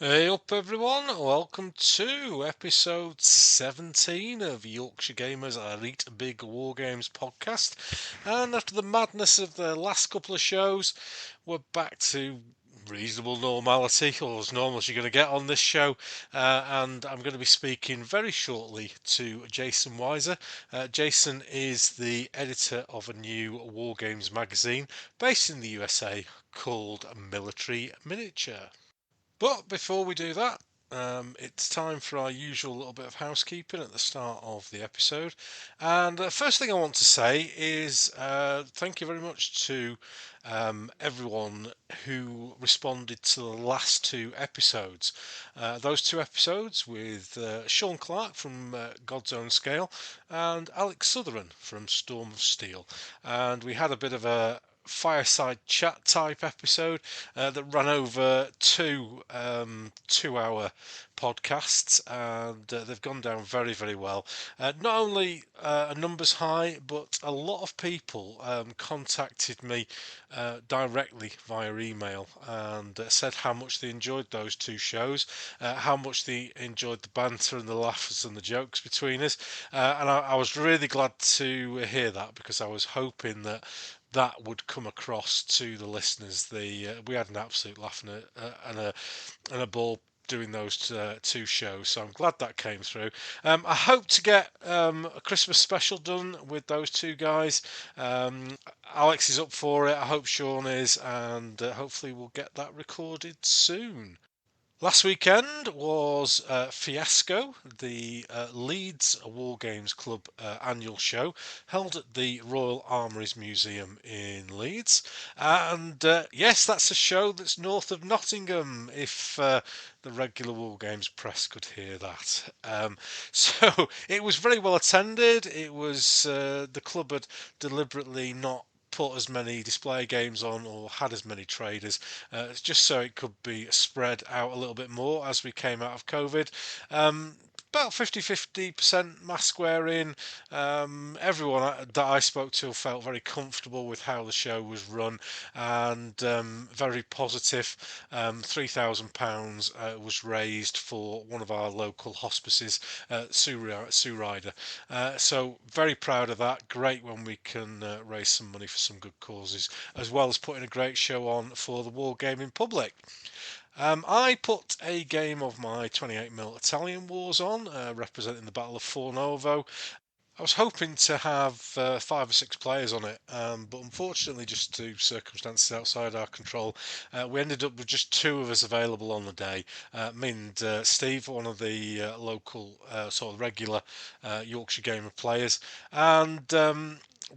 Hey up everyone, welcome to episode 17 of Yorkshire Gamer's Elite Big Wargames podcast. And after the madness of the last couple of shows, we're back to reasonable normality, or as normal as you're going to get on this show. And I'm going to be speaking very shortly to Jason Weiser. Jason is the editor of a new Wargames magazine based in the USA called Military Miniature. But before we do that, it's time for our usual little bit of housekeeping at the start of the episode. And the first thing I want to say is thank you very much to everyone who responded to the last two episodes. Those two episodes with Sean Clark from God's Own Scale and Alex Sutherland from Storm of Steel. And we had a bit of a fireside chat type episode that ran over two 2 hour podcasts, and they've gone down very, very well. Not only a numbers high, but a lot of people contacted me directly via email and said how much they enjoyed those two shows, how much they enjoyed the banter and the laughs and the jokes between us. And I was really glad to hear that, because I was hoping that would come across to the listeners. We had an absolute laugh and a ball doing those two shows, so I'm glad that came through. I hope to get a Christmas special done with those two guys. Alex is up for it, I hope Sean is, and hopefully we'll get that recorded soon. Last weekend was Fiasco, the Leeds Wargames Club annual show, held at the Royal Armouries Museum in Leeds. And yes, that's a show that's north of Nottingham, if the regular Wargames press could hear that. So it was very well attended. It was the club had deliberately not put as many display games on or had as many traders, just so it could be spread out a little bit more as we came out of COVID. About 50% mask wearing. Everyone that I spoke to felt very comfortable with how the show was run, and very positive. £3,000 was raised for one of our local hospices, Sue Ryder. So very proud of that. Great when we can raise some money for some good causes, as well as putting a great show on for the wargaming public. I put a game of my 28mm Italian Wars on, representing the Battle of Fornovo. I was hoping to have 5 or 6 players on it, but unfortunately, just to circumstances outside our control, we ended up with just 2 of us available on the day. Me and Steve, one of the local sort of regular Yorkshire Gamer players, and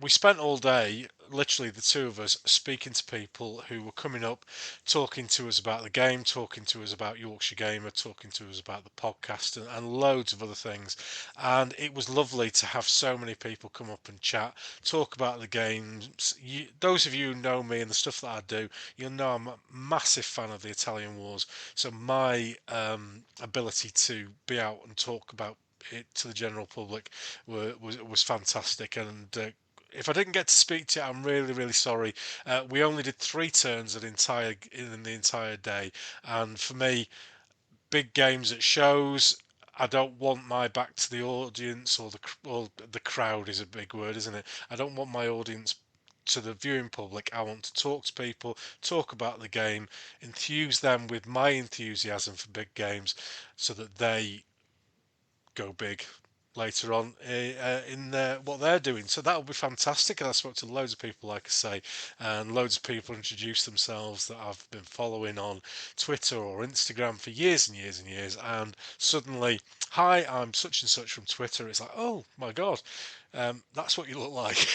we spent all day, literally the 2 of us, speaking to people who were coming up, talking to us about the game, talking to us about Yorkshire Gamer, talking to us about the podcast, and loads of other things. And it was lovely to have so many people come up and chat, talk about the games. Those of you who know me and the stuff that I do, you'll know I'm a massive fan of the Italian Wars. So my ability to be out and talk about it to the general public was fantastic. And if I didn't get to speak to you, I'm really, really sorry. We only did 3 turns in the entire day, and for me, big games at shows, I don't want my back to the audience, or the crowd is a big word, isn't it? I don't want my audience to the viewing public. I want to talk to people, talk about the game, enthuse them with my enthusiasm for big games, so that they go big later on in what they're doing. So that will be fantastic. And I spoke to loads of people, like I say, and loads of people introduced themselves that I've been following on Twitter or Instagram for years and years and years. And suddenly, hi, I'm such and such from Twitter. It's like, oh my God, that's what you look like.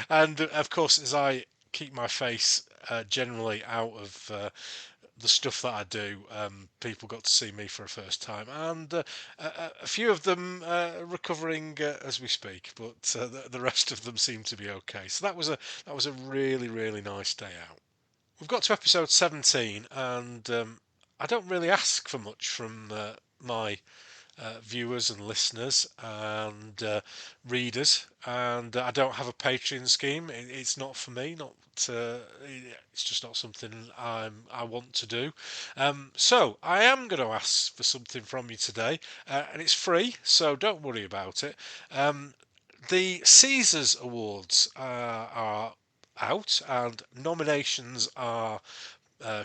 And of course, as I keep my face generally out of the stuff that I do, people got to see me for a first time, and a few of them recovering as we speak, but the rest of them seem to be okay. So that was a really, really nice day out. We've got to episode 17, and I don't really ask for much from my viewers and listeners and readers. And I don't have a Patreon scheme. It's not for me. Not it's just not something I want to do. So I am going to ask for something from you today, and it's free, so don't worry about it. The Caesars Awards are out, and nominations are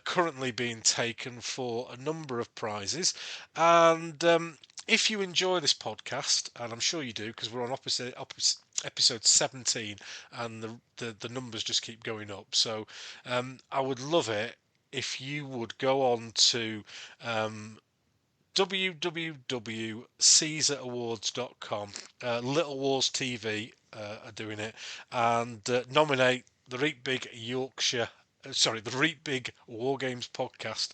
currently being taken for a number of prizes. And if you enjoy this podcast, and I'm sure you do, because we're on episode 17, and the numbers just keep going up. So I would love it if you would go on to www.caesarawards.com. Little Wars TV are doing it, and nominate the Reet Big Yorkshire. Sorry, the Reet Big Wargames podcast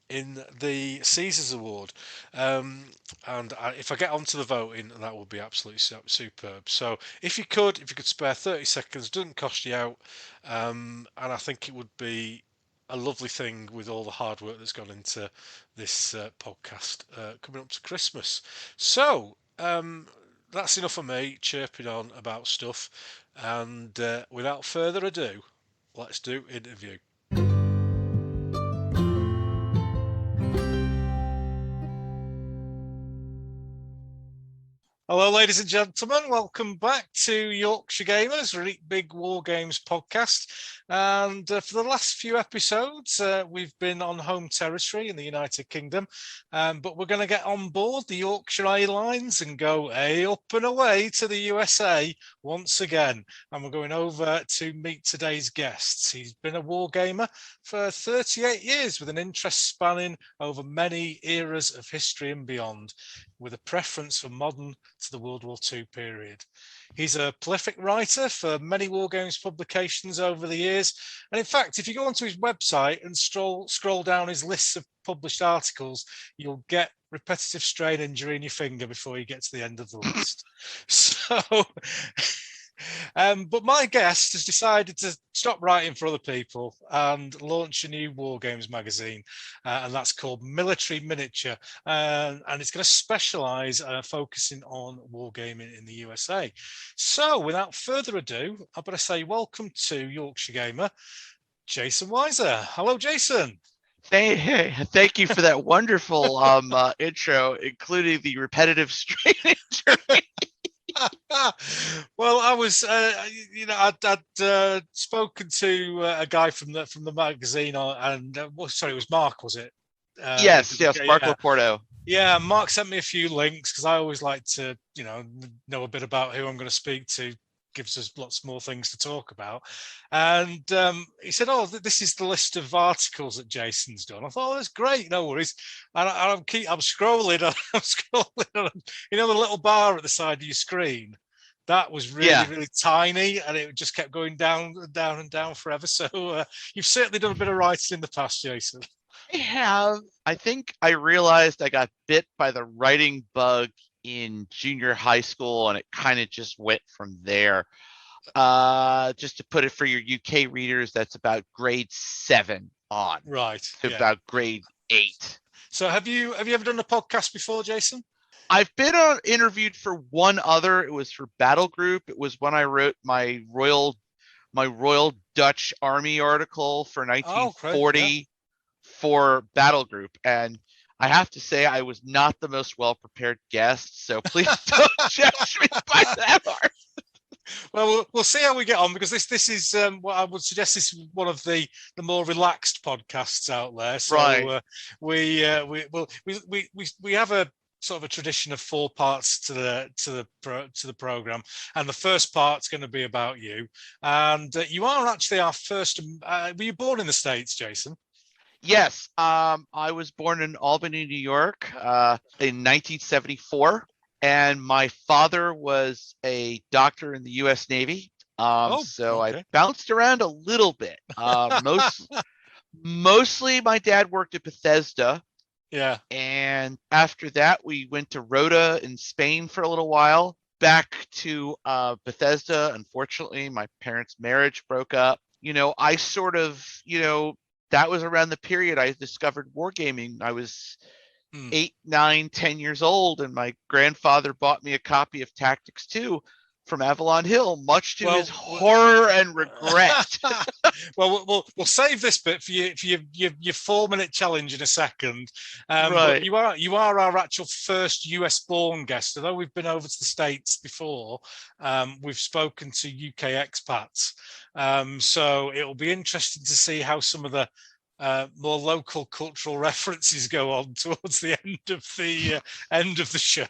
in the Caesars Award. If I get onto the voting, that would be absolutely superb. So if you could spare 30 seconds, doesn't cost you out, and I think it would be a lovely thing with all the hard work that's gone into this podcast coming up to Christmas. So that's enough of me chirping on about stuff, and without further ado, let's do interview. Hello, ladies and gentlemen. Welcome back to Yorkshire Gamers, Big War Games podcast. And for the last few episodes, we've been on home territory in the United Kingdom, but we're going to get on board the Yorkshire Airlines and go up and away to the USA once again. And we're going over to meet today's guests. He's been a war gamer for 38 years with an interest spanning over many eras of history and beyond, with a preference for modern to the World War II period. He's a prolific writer for many Wargames publications over the years. And in fact, if you go onto his website and scroll down his lists of published articles, you'll get repetitive strain injury in your finger before you get to the end of the list. So, but my guest has decided to stop writing for other people and launch a new Wargames magazine, and that's called Military Miniature, and it's going to specialise focusing on wargaming in the USA. So, without further ado, I better say welcome to Yorkshire Gamer, Jason Weiser. Hello, Jason. Thank you for that wonderful intro, including the repetitive strain injury. Well, I was, I'd spoken to a guy from the magazine, and sorry, it was Mark, was it? Yes, Mark Laporto. Yeah, Mark sent me a few links because I always like to, know a bit about who I'm going to speak to. Gives us lots more things to talk about. And he said, "Oh, this is the list of articles that Jason's done." I thought, "Oh, that's great, no worries." And I'm scrolling, I'm scrolling on, the little bar at the side of your screen. That was really tiny, and it just kept going down and down and down forever. So you've certainly done a bit of writing in the past, Jason. I have. I think I realized I got bit by the writing bug in junior high school, and it kind of just went from there. Just to put it for your UK readers, that's about grade 7 on, right, to about grade 8. So have you ever done a podcast before, Jason? I've been interviewed for one other. It was for Battle Group. It was when I wrote my Royal Dutch Army article for 1940 for Battle Group, and I have to say I was not the most well-prepared guest, so please don't judge me by that art. Well, we'll see how we get on, because this is what I would suggest is one of the more relaxed podcasts out there. So right. We have a sort of a tradition of 4 parts to the program, and the first part's going to be about you. And you are actually our first. Were you born in the States, Jason? Yes, I was born in Albany, New York, in 1974, and my father was a doctor in the U.S. Navy. I bounced around a little bit. Mostly, my dad worked at Bethesda. Yeah. And after that, we went to Rota in Spain for a little while. Back to Bethesda. Unfortunately, my parents' marriage broke up. I sort of, that was around the period I discovered wargaming. I was 8, 9, 10 years old, and my grandfather bought me a copy of Tactics 2 from Avalon Hill, much to his horror and regret. Well, we'll save this bit for your 4-minute challenge in a second. Right. But you are our actual first US born guest. Although we've been over to the States before, we've spoken to UK expats. So it'll be interesting to see how some of the more local cultural references go on towards the end of the show,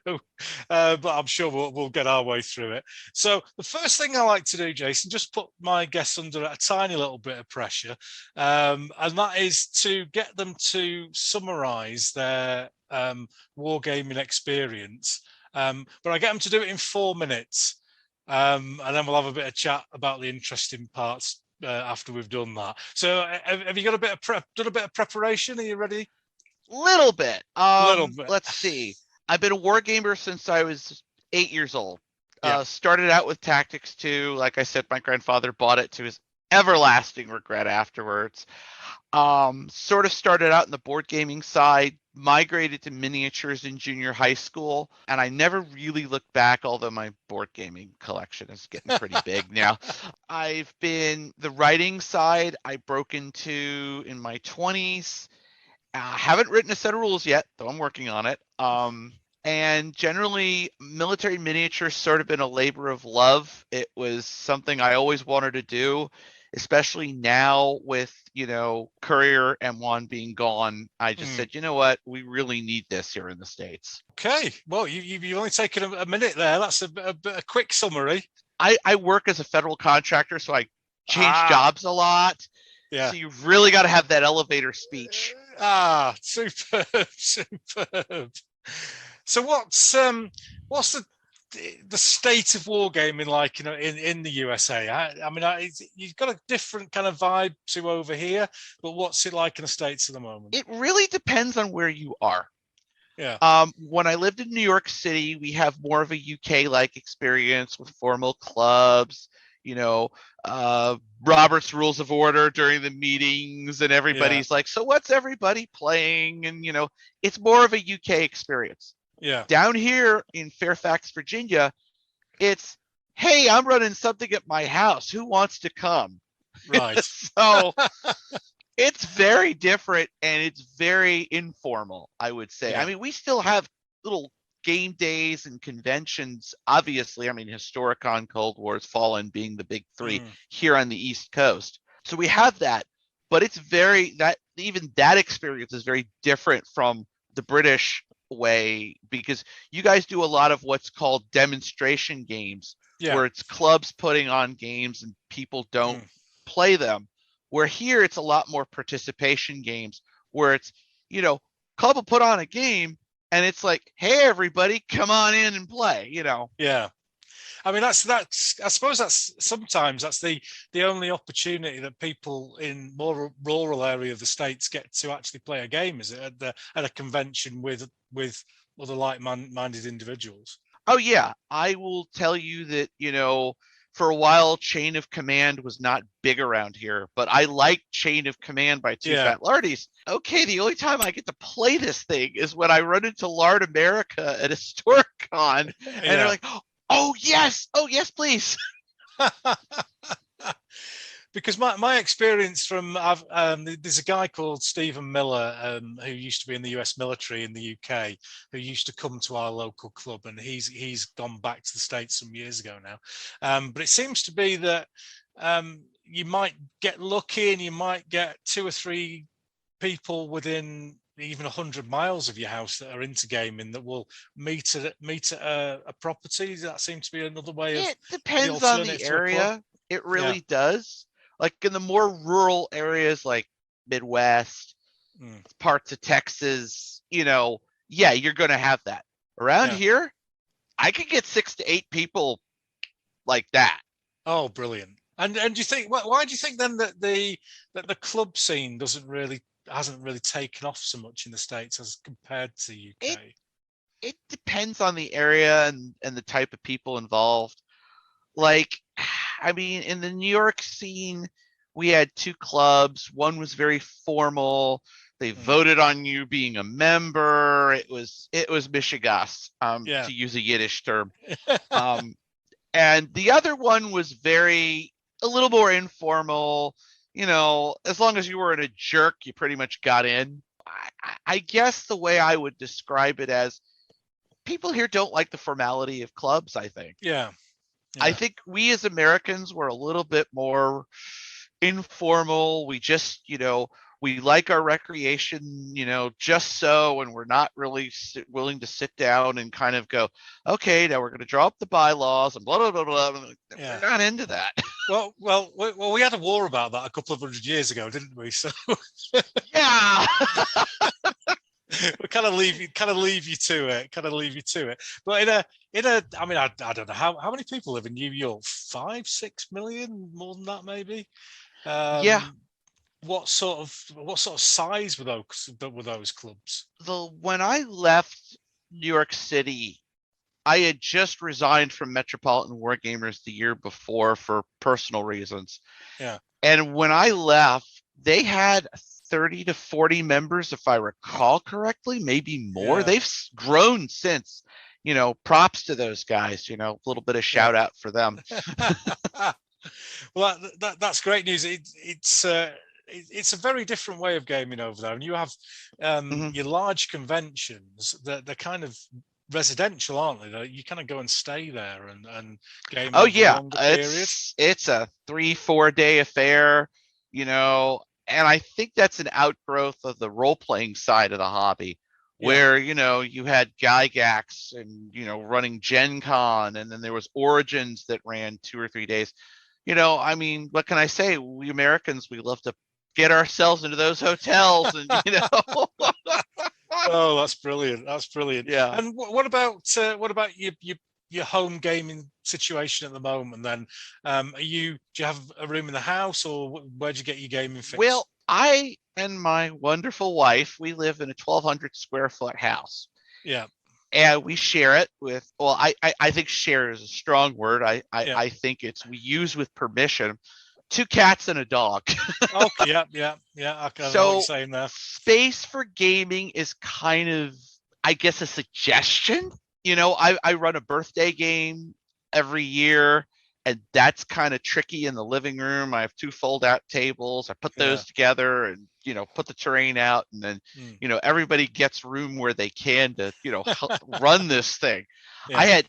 but I'm sure we'll get our way through it. So the first thing I like to do, Jason, just put my guests under a tiny little bit of pressure, and that is to get them to summarise their wargaming experience. But I get them to do it in 4 minutes, and then we'll have a bit of chat about the interesting parts after we've done that. So have you got done a bit of preparation? Are you ready? Little bit. Let's see. I've been a wargamer since I was 8 years old. Started out with Tactics 2. Like I said, my grandfather bought it to his everlasting regret afterwards. Sort of started out in the board gaming side, migrated to miniatures in junior high school, and I never really looked back, although my board gaming collection is getting pretty big now. I've been the writing side, I broke into in my 20s. Haven't written a set of rules yet, though I'm working on it. And generally, military miniatures sort of been a labor of love. It was something I always wanted to do, especially now with, Courier M1 being gone. I just said, you know what, we really need this here in the States. Okay, well, you've only taken a minute there. That's a quick summary. I work as a federal contractor, so I change jobs a lot. Yeah. So you've really got to have that elevator speech. Superb. So what's the state of wargaming like, in the USA? I mean, you've got a different kind of vibe to over here, but what's it like in the States at the moment? It really depends on where you are. Yeah. When I lived in New York City, we have more of a UK-like experience with formal clubs, Robert's Rules of Order during the meetings, and everybody's like, so what's everybody playing? And, it's more of a UK experience. Yeah. Down here in Fairfax, Virginia, it's, hey, I'm running something at my house. Who wants to come? Right. So it's very different, and it's very informal, I would say. Yeah. I mean, we still have little game days and conventions. Obviously, I mean, Historicon, Cold War's Fallen being the big three here on the East Coast. So we have that, but it's even that experience is very different from the British way, because you guys do a lot of what's called demonstration games, where it's clubs putting on games and people don't play them. Where here it's a lot more participation games, where it's, club will put on a game and it's like, hey, everybody, come on in and play, Yeah. I mean, that's I suppose that's sometimes that's the only opportunity that people in more rural area of the States get to actually play a game, is it at a convention with other like-minded individuals? Oh yeah, I will tell you that, for a while, Chain of Command was not big around here, but I like Chain of Command by Two Fat Lardies. Okay, the only time I get to play this thing is when I run into Lard America at a Historicon, and they're like, oh yes, please. Because my experience from there's a guy called Stephen Miller who used to be in the US military in the UK, who used to come to our local club, and he's gone back to the States some years ago now. But it seems to be that you might get lucky and you might get 2 or 3 people within even 100 miles of your house that are into gaming that will meet at a property. That seems to be another way of. It depends on the area. It really does. Like in the more rural areas, like Midwest, parts of Texas, you're going to have that. Around here, I could get 6 to 8 people like that. Oh, brilliant! And do you think why do you think then that the club scene hasn't really taken off so much in the States as compared to the UK? It depends on the area and the type of people involved. Like, I mean, in the New York scene, we had 2 clubs. One was very formal. They voted on you being a member. It was Mishigas, to use a Yiddish term. And the other one was a little more informal. As long as you weren't a jerk, you pretty much got in. I guess the way I would describe it as, people here don't like the formality of clubs, I think. Yeah. I think we as Americans were a little bit more informal. We just, we like our recreation, just so, and we're not really willing to sit down and kind of go, okay, now we're going to draw up the bylaws and blah, blah, blah, blah. We're not into that. Well, we had a war about that a couple of 100 years ago, didn't we? So yeah. we kind of leave you to it. But I mean, I don't know how many people live in New York. 5, 6 million, more than that, maybe. Yeah. What sort of size were those clubs? When I left New York City, I had just resigned from Metropolitan Wargamers the year before for personal reasons. Yeah. And when I left, they had 30 to 40 members, if I recall correctly, maybe more. Yeah. They've grown since. Props to those guys. A little bit of shout out for them. Well, that's great news. It's a very different way of gaming over there, and you have your large conventions that they're kind of residential, aren't they? You kind of go and stay there and game. Oh yeah, it's a 3-4 day affair, and I think that's an outgrowth of the role-playing side of the hobby, where you had Gygax and running Gen Con, and then there was Origins that ran 2 or 3 days. I mean, what can I say? We Americans, we love to get ourselves into those hotels, and Oh, that's brilliant! Yeah. And what about your home gaming situation at the moment? Then, do you have a room in the house, or where do you get your gaming fixed? Well, I and my wonderful wife, we live in a 1,200 square foot house. Yeah. And we share it with. Well, I think share is a strong word. I think we use with permission. 2 cats and a dog. Okay, yeah. I can know what you're saying there. Space for gaming is kind of, I guess, a suggestion. I run a birthday game every year, and that's kind of tricky in the living room. I have 2 fold-out tables. I put those together and, put the terrain out, and then, everybody gets room where they can to, run this thing. Yeah. I had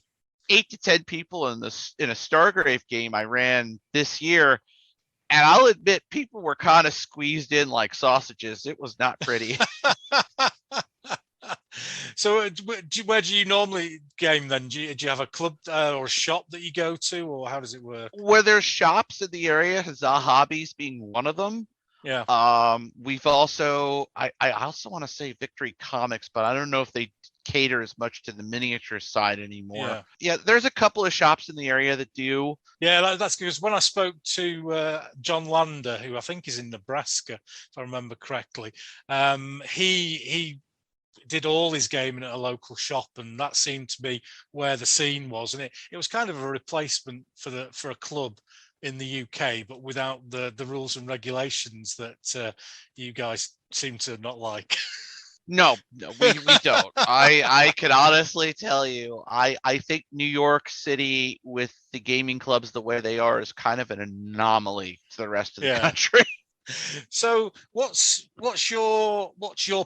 8 to 10 people in a Stargrave game I ran this year. And I'll admit, people were kind of squeezed in like sausages. It was not pretty. So where do you normally game then? Do you have a club or a shop that you go to, or how does it work? Where there's shops in the area, Huzzah Hobbies being one of them. Yeah. We've also, I also want to say Victory Comics, but I don't know if they cater as much to the miniature side anymore. Yeah, there's a couple of shops in the area that do. Yeah, that's because when I spoke to John Lander, who I think is in Nebraska, if I remember correctly, he did all his gaming at a local shop, and that seemed to be where the scene was, and it was kind of a replacement for a club in the UK, but without the rules and regulations that you guys seem to not like. No, we don't. I can honestly tell you, I think New York City with the gaming clubs the way they are is kind of an anomaly to the rest of the country. So what's your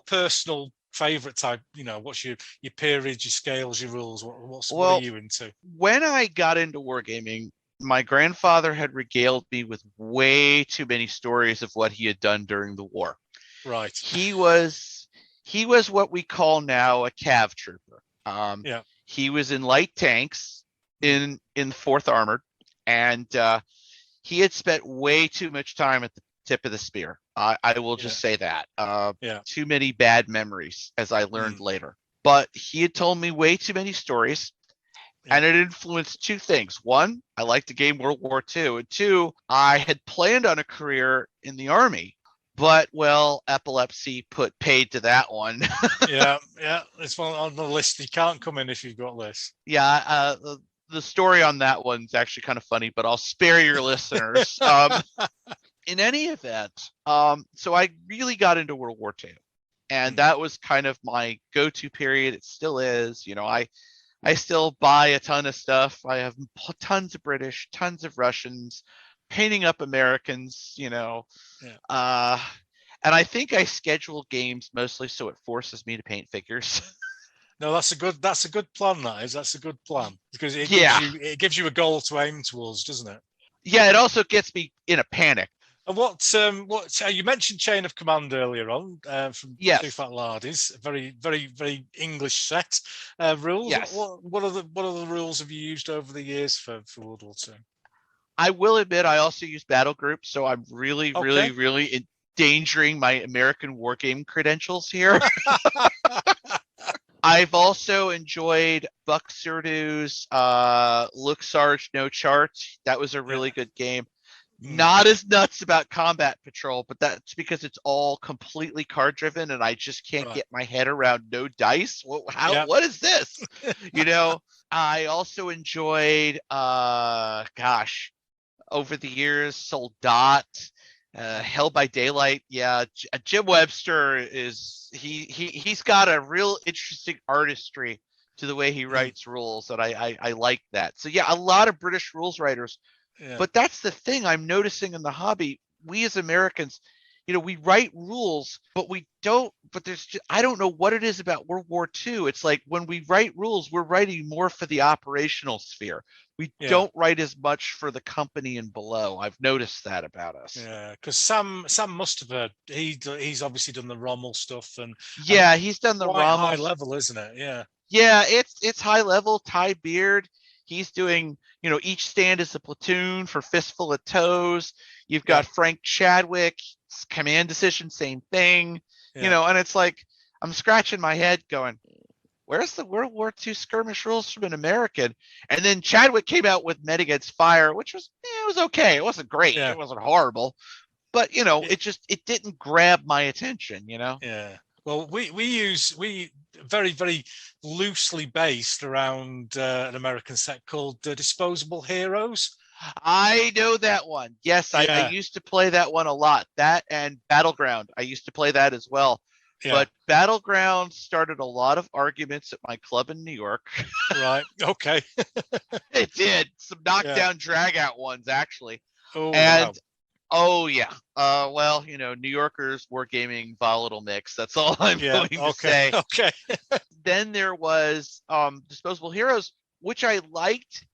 personal favorite type? What's your periods, your scales, your rules? What are you into? When I got into wargaming, my grandfather had regaled me with way too many stories of what he had done during the war. Right. He was what we call now a cav trooper. He was in light tanks in 4th Armored, and he had spent way too much time at the tip of the spear. I will just say that. Too many bad memories, as I learned later. But he had told me way too many stories, and it influenced 2 things. 1, I liked the game World War II, and 2, I had planned on a career in the Army. But, well, epilepsy put paid to that one. yeah, it's one on the list. You can't come in if you've got this. Yeah, the story on that one's actually kind of funny, but I'll spare your listeners. In any event, so I really got into World War II. And that was kind of my go-to period. It still is. I still buy a ton of stuff. I have tons of British, tons of Russians, painting up Americans, Yeah. And I think I schedule games mostly so it forces me to paint figures. No, that's a good plan. That's a good plan because it gives you a goal to aim towards, doesn't it? Yeah, it also gets me in a panic. And what you mentioned Chain of Command earlier on from Two Fat Lardies, very very very English set rules. Yes. What are the rules have you used over the years for World War II? I will admit I also use battle groups, so I'm really endangering my American wargame credentials here. I've also enjoyed Buck Surdu's Look Sarge No Charts. That was a really good game. Not as nuts about Combat Patrol, but that's because it's all completely card driven and I just can't get my head around no dice. What is this? I also enjoyed over the years, Soldat, Hell by Daylight. Yeah, Jim Webster he's got a real interesting artistry to the way he writes rules, and I like that. So yeah, a lot of British rules writers. Yeah. But that's the thing I'm noticing in the hobby. We as Americans, we write rules, but we don't. But I don't know what it is about World War II. It's like when we write rules, we're writing more for the operational sphere. We don't write as much for the company and below. I've noticed that about us. Yeah, because Sam must have he's obviously done the Rommel stuff and he's done the Rommel. High level, isn't it? Yeah. Yeah, it's high level. Ty Beard. He's doing, each stand is a platoon for Fistful of Toes. You've got Frank Chadwick, Command Decision, same thing. And it's like I'm scratching my head going, where's the World War II skirmish rules from an American? And then Chadwick came out with Men Against Fire, which was it was okay. It wasn't great. Yeah. It wasn't horrible. But it didn't grab my attention, Yeah. Well, we very, very loosely based around an American set called Disposable Heroes. I know that one. Yes, I used to play that one a lot. That and Battleground. I used to play that as well. Yeah. But Battleground started a lot of arguments at my club in New York. Right. Okay. It did. Some knockdown drag out ones, actually. Oh, and wow. Oh yeah. Well, New Yorkers, Wargaming, volatile mix. That's all I'm going to say. Okay. Then there was Disposable Heroes, which I liked,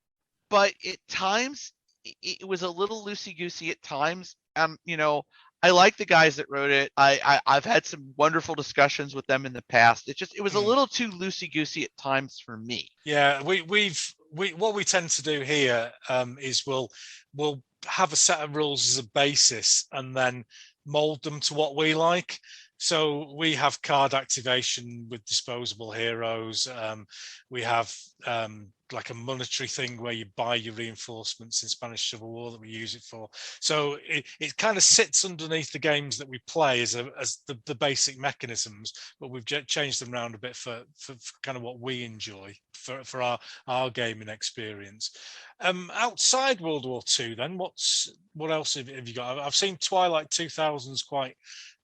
but at times it was a little loosey-goosey at times. I like the guys that wrote it. I've had some wonderful discussions with them in the past. It was a little too loosey-goosey at times for me. Yeah, what we tend to do here is we'll have a set of rules as a basis and then mold them to what we like. So we have card activation with Disposable Heroes. We have like a monetary thing where you buy your reinforcements in Spanish Civil War that we use it for. So it kind of sits underneath the games that we play as the basic mechanisms, but we've changed them around a bit for kind of what we enjoy for our gaming experience. Outside World War II, then what else have you got? I've seen Twilight 2000s quite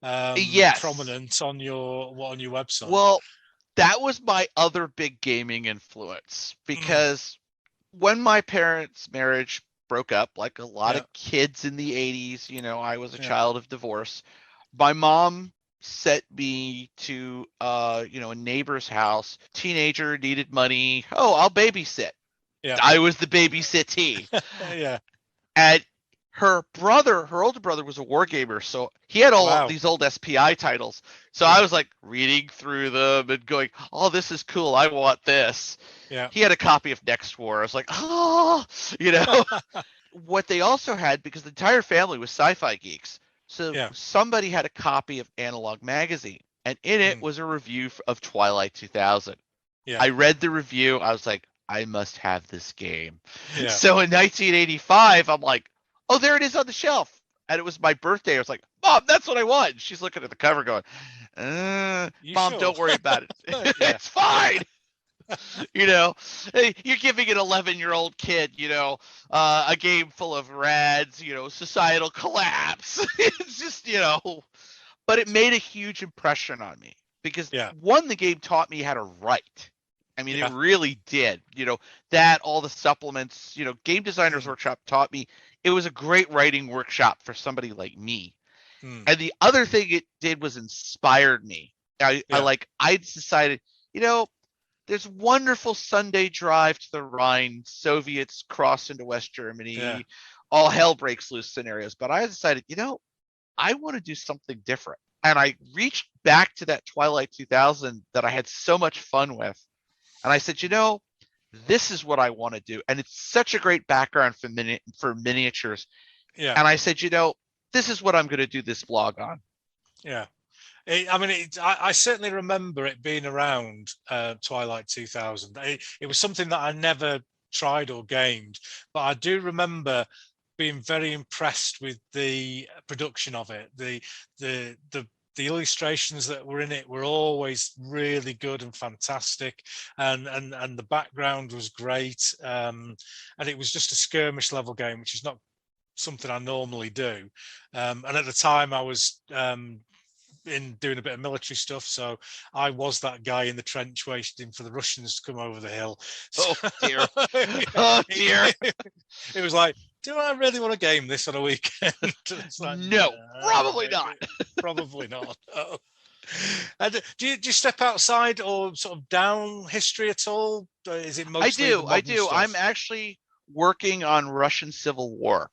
prominent on your website. Well, that was my other big gaming influence because when my parents' marriage broke up, like a lot of kids in the 80s, I was a child of divorce. My mom sent me to a neighbor's house. Teenager, needed money. Oh, I'll babysit. Yeah. I was the babysittee. Yeah. And her older brother was a wargamer, so he had all of these old SPI titles. So I was like reading through them and going, oh, this is cool. I want this. Yeah. He had a copy of Next War. I was like, oh, What they also had, because the entire family was sci-fi geeks, so somebody had a copy of Analog Magazine, and in it was a review of Twilight 2000. Yeah. I read the review. I was like, I must have this game. Yeah. So in 1985, I'm like, oh, there it is on the shelf. And it was my birthday. I was like, Mom, that's what I want. And she's looking at the cover going, Mom, sure? Don't worry about it. It's fine. You're giving an 11-year-old kid, a game full of rads, societal collapse. It's just, But it made a huge impression on me because one, the game taught me how to write. I mean, it really did. That all the supplements, Game Designers Workshop taught me it was a great writing workshop for somebody like me. And the other thing it did was inspired me. I decided, there's wonderful Sunday drive to the Rhine, Soviets cross into West Germany, all hell breaks loose scenarios. But I decided, I want to do something different. And I reached back to that Twilight 2000 that I had so much fun with. And I said, this is what I want to do. And it's such a great background for miniatures. Yeah. And I said, this is what I'm going to do this blog on. Yeah. I certainly remember it being around Twilight 2000. It was something that I never tried or gamed, but I do remember being very impressed with the production of it. The illustrations that were in it were always really good and fantastic, and the background was great, and it was just a skirmish level game, which is not something I normally do. And at the time I was in doing a bit of military stuff, so I was that guy in the trench waiting for the Russians to come over the hill. Oh dear. Oh dear. It was like, do I really want to game this on a weekend? Like, no, probably not. Probably not. No. And do you step outside or sort of down history at all? Is it mostly I do. Stuff? I'm actually working on Russian Civil War.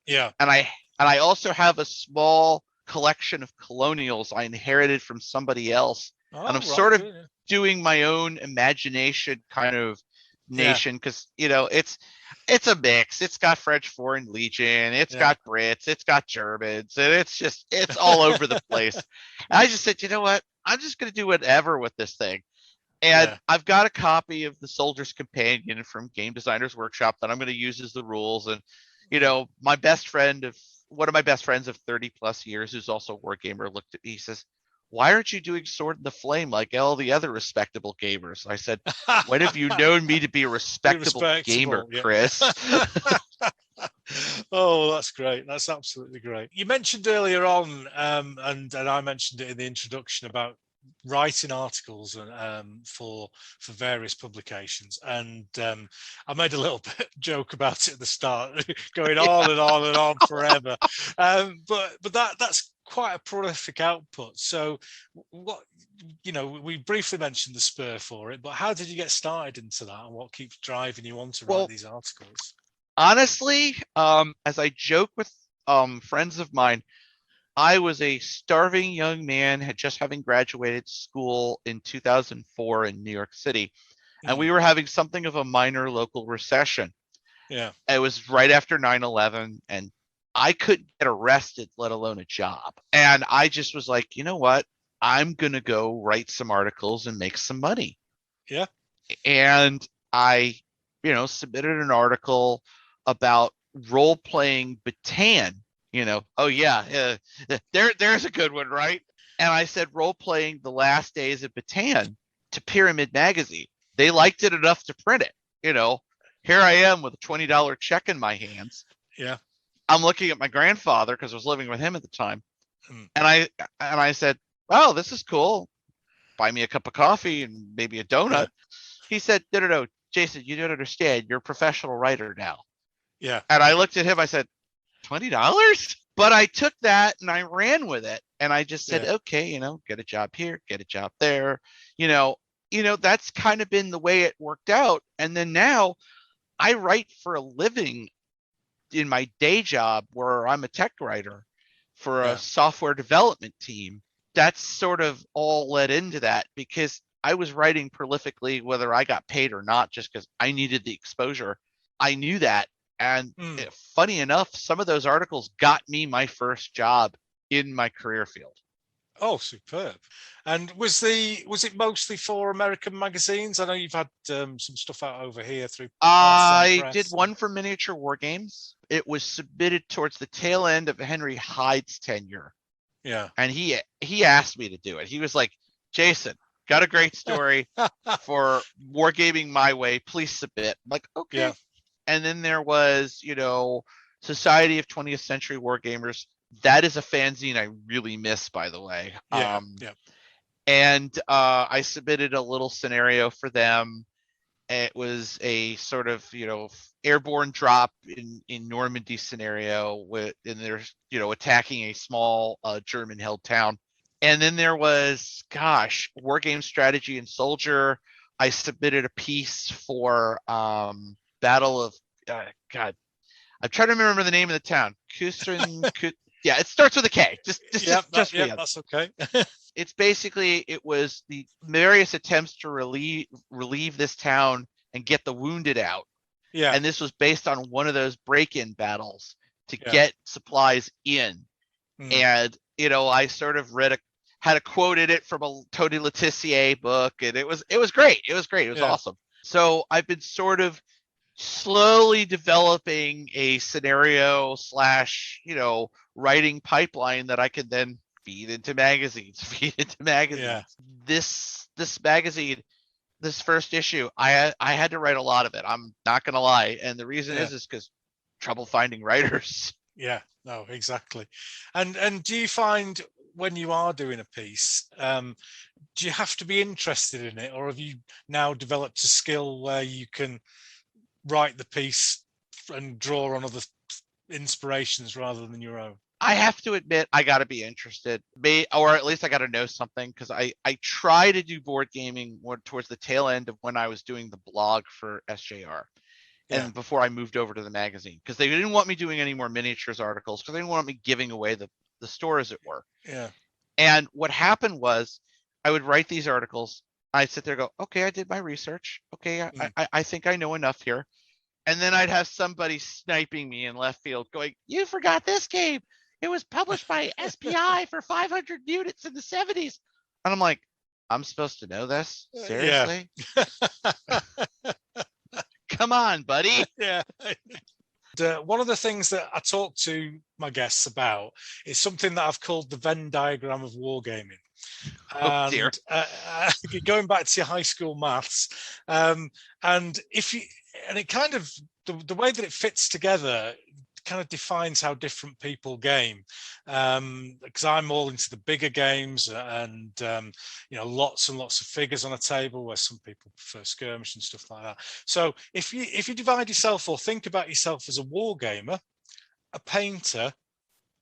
Yeah. And I also have a small collection of colonials I inherited from somebody else. And I'm sort of doing my own imagination kind of nation, because it's a mix. It's got French Foreign Legion, it's got Brits, it's got Germans, and it's all over the place. And I just said, you know what? I'm just going to do whatever with this thing. And I've got a copy of the Soldier's Companion from Game Designers Workshop that I'm going to use as the rules. And one of my best friends of 30 plus years, who's also a Wargamer, looked at me. He says, "Why aren't you doing Sword in the Flame like all the other respectable gamers?" I said, "When have you known me to be a respectable gamer, Chris?" Oh, that's great. That's absolutely great. You mentioned earlier on, and I mentioned it in the introduction, about writing articles for various publications, and I made a little bit joke about it at the start, going on and on and on forever. But that's quite a prolific output. So what, we briefly mentioned the spur for it, but how did you get started into that, and what keeps driving you on to write these articles? Honestly, as I joke with friends of mine, I was a starving young man, had just having graduated school in 2004 in New York City, and we were having something of a minor local recession. Yeah. It was right after 9/11, and I couldn't get arrested, let alone a job. And I just was like, you know what? I'm going to go write some articles and make some money. Yeah. And I, submitted an article about role-playing Bataan. There's a good one, right? And I said role-playing the last days of Bataan to Pyramid Magazine. They liked it enough to print it. Here I am with a $20 check in my hands. Yeah. I'm looking at my grandfather, because I was living with him at the time. And I said, "Oh, this is cool. Buy me a cup of coffee and maybe a donut." Yeah. He said, No, Jason, you don't understand. You're a professional writer now. Yeah. And I looked at him, I said, $20? But I took that and I ran with it. And I just said, okay, get a job here, get a job there. That's kind of been the way it worked out. And then now I write for a living in my day job, where I'm a tech writer for a software development team. That's sort of all led into that, because I was writing prolifically whether I got paid or not, just because I needed the exposure. I knew that. And funny enough, some of those articles got me my first job in my career field. Oh, superb. And was it mostly for American magazines? I know you've had some stuff out over here through. I did one for Miniature Wargames. It was submitted towards the tail end of Henry Hyde's tenure. Yeah. And he asked me to do it. He was like, "Jason, got a great story for Wargaming My Way. Please submit." I'm like, okay. Yeah. And then there was, Society of 20th Century Wargamers. That is a fanzine I really miss, by the way. Yeah. And I submitted a little scenario for them. It was a sort of, airborne drop in Normandy scenario and they're, attacking a small German-held town. And then there was, Wargame Strategy and Soldier. I submitted a piece for Battle of, I'm trying to remember the name of the town. Yeah, it starts with a K. That's okay. It's basically, it was the various attempts to relieve this town and get the wounded out. Yeah. And this was based on one of those break-in battles to get supplies in. And, I sort of had a quote in it from a Tony Letizier book, and it was great. It was great. It was awesome. So I've been sort of slowly developing a scenario / writing pipeline that I could then feed into magazines. Yeah. This magazine, this first issue, I had to write a lot of it. I'm not gonna lie, and the reason is because trouble finding writers. Yeah, no, exactly. And do you find when you are doing a piece, do you have to be interested in it, or have you now developed a skill where you can write the piece and draw on other inspirations rather than your own? I have to admit, I got to be interested, or at least I got to know something, because I try to do board gaming more towards the tail end of when I was doing the blog for SJR. And before I moved over to the magazine, because they didn't want me doing any more miniatures articles, because they didn't want me giving away the store, as it were. Yeah. And what happened was, I would write these articles. I'd sit there and go, okay, I did my research. Okay, I think I know enough here. And then I'd have somebody sniping me in left field going, you forgot this game. It was published by SPI for 500 units in the 70s. And I'm like, I'm supposed to know this? Seriously? Yeah. Come on, buddy. Yeah. One of the things that I talk to my guests about is something that I've called the Venn diagram of wargaming. Oh, dear. Going back to your high school maths, and it kind of, the way that it fits together kind of defines how different people game, because I'm all into the bigger games and lots and lots of figures on a table, where some people prefer skirmish and stuff like that. So if you divide yourself or think about yourself as a war gamer, a painter,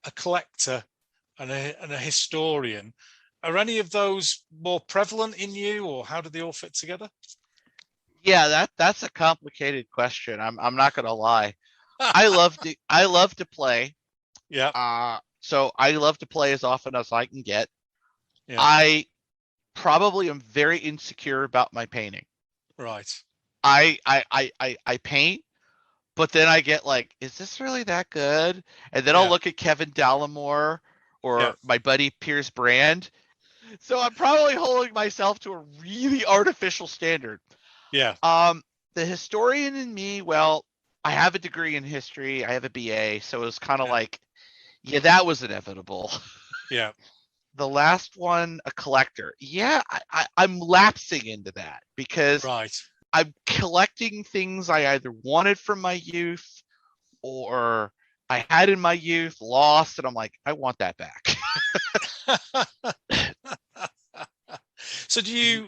a collector, and a historian, are any of those more prevalent in you, or how do they all fit together? Yeah, that's a complicated question. I'm not gonna lie. I love to play. Yeah. So I love to play as often as I can get. Yeah. I probably am very insecure about my painting. Right. I paint, but then I get like, is this really that good? And then I'll look at Kevin Dallimore or my buddy Piers Brand. So I'm probably holding myself to a really artificial standard. Yeah. The historian in me, well, I have a degree in history. I have a BA, so it was kind of like, that was inevitable. Yeah. The last one, a collector. Yeah, I'm lapsing into that because I'm collecting things I either wanted from my youth or I had in my youth, lost, and I'm like, I want that back. So do you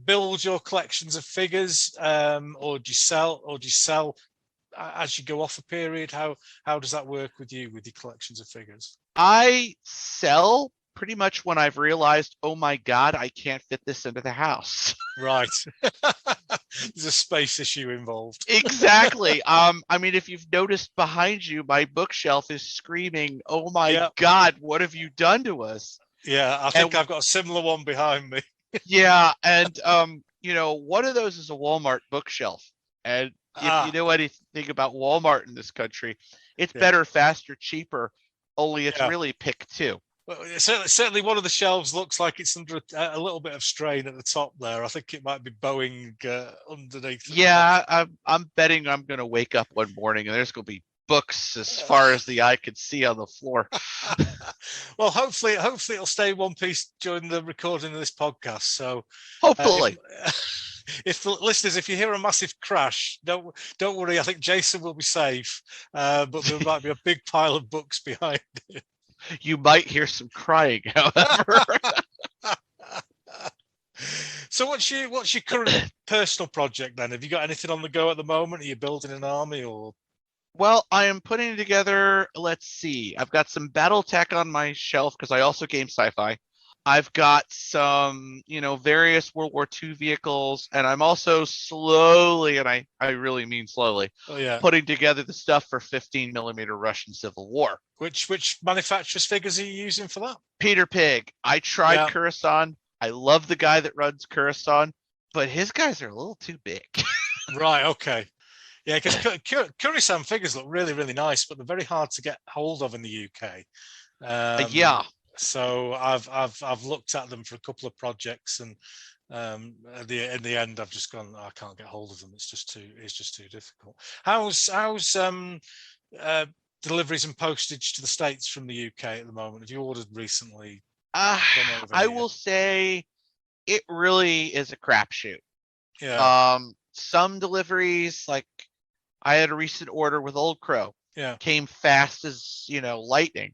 build your collections of figures, or do you sell as you go off a period? How does that work with you with your collections of figures? I sell pretty much when I've realized, oh my God, I can't fit this into the house. Right. There's a space issue involved. Exactly. I mean, if you've noticed behind you, my bookshelf is screaming, oh my God, what have you done to us? Yeah, I think I've got a similar one behind me. Yeah, and one of those is a Walmart bookshelf. And if you know anything about Walmart in this country, it's better, faster, cheaper, only it's really pick two. Well, certainly one of the shelves looks like it's under a little bit of strain at the top there. I think it might be bowing underneath. Yeah, I'm betting I'm going to wake up one morning and there's going to be books as far as the eye could see on the floor. Well, hopefully it'll stay in one piece during the recording of this podcast. So hopefully. if listeners, if you hear a massive crash, don't worry. I think Jason will be safe, but there might be a big pile of books behind it. You might hear some crying, however. So what's your current personal project then? Have you got anything on the go at the moment? Are you building an army or? Well, I am putting together, let's see, I've got some BattleTech on my shelf because I also game sci-fi. I've got some, various World War II vehicles, and I'm also slowly, and I really mean slowly, putting together the stuff for 15mm Russian Civil War. Which manufacturer's figures are you using for that? Peter Pig. I tried Coruscant. I love the guy that runs Coruscant, but his guys are a little too big. Right, okay. Yeah, because Coruscant figures look really, really nice, but they're very hard to get hold of in the UK. Yeah. So I've looked at them for a couple of projects, and in the end, I've just gone, I can't get hold of them. It's just too difficult. How's deliveries and postage to the States from the UK at the moment? Have you ordered recently? I will say it really is a crapshoot. Yeah. Some deliveries, like I had a recent order with Old Crow. Yeah. Came fast as lightning.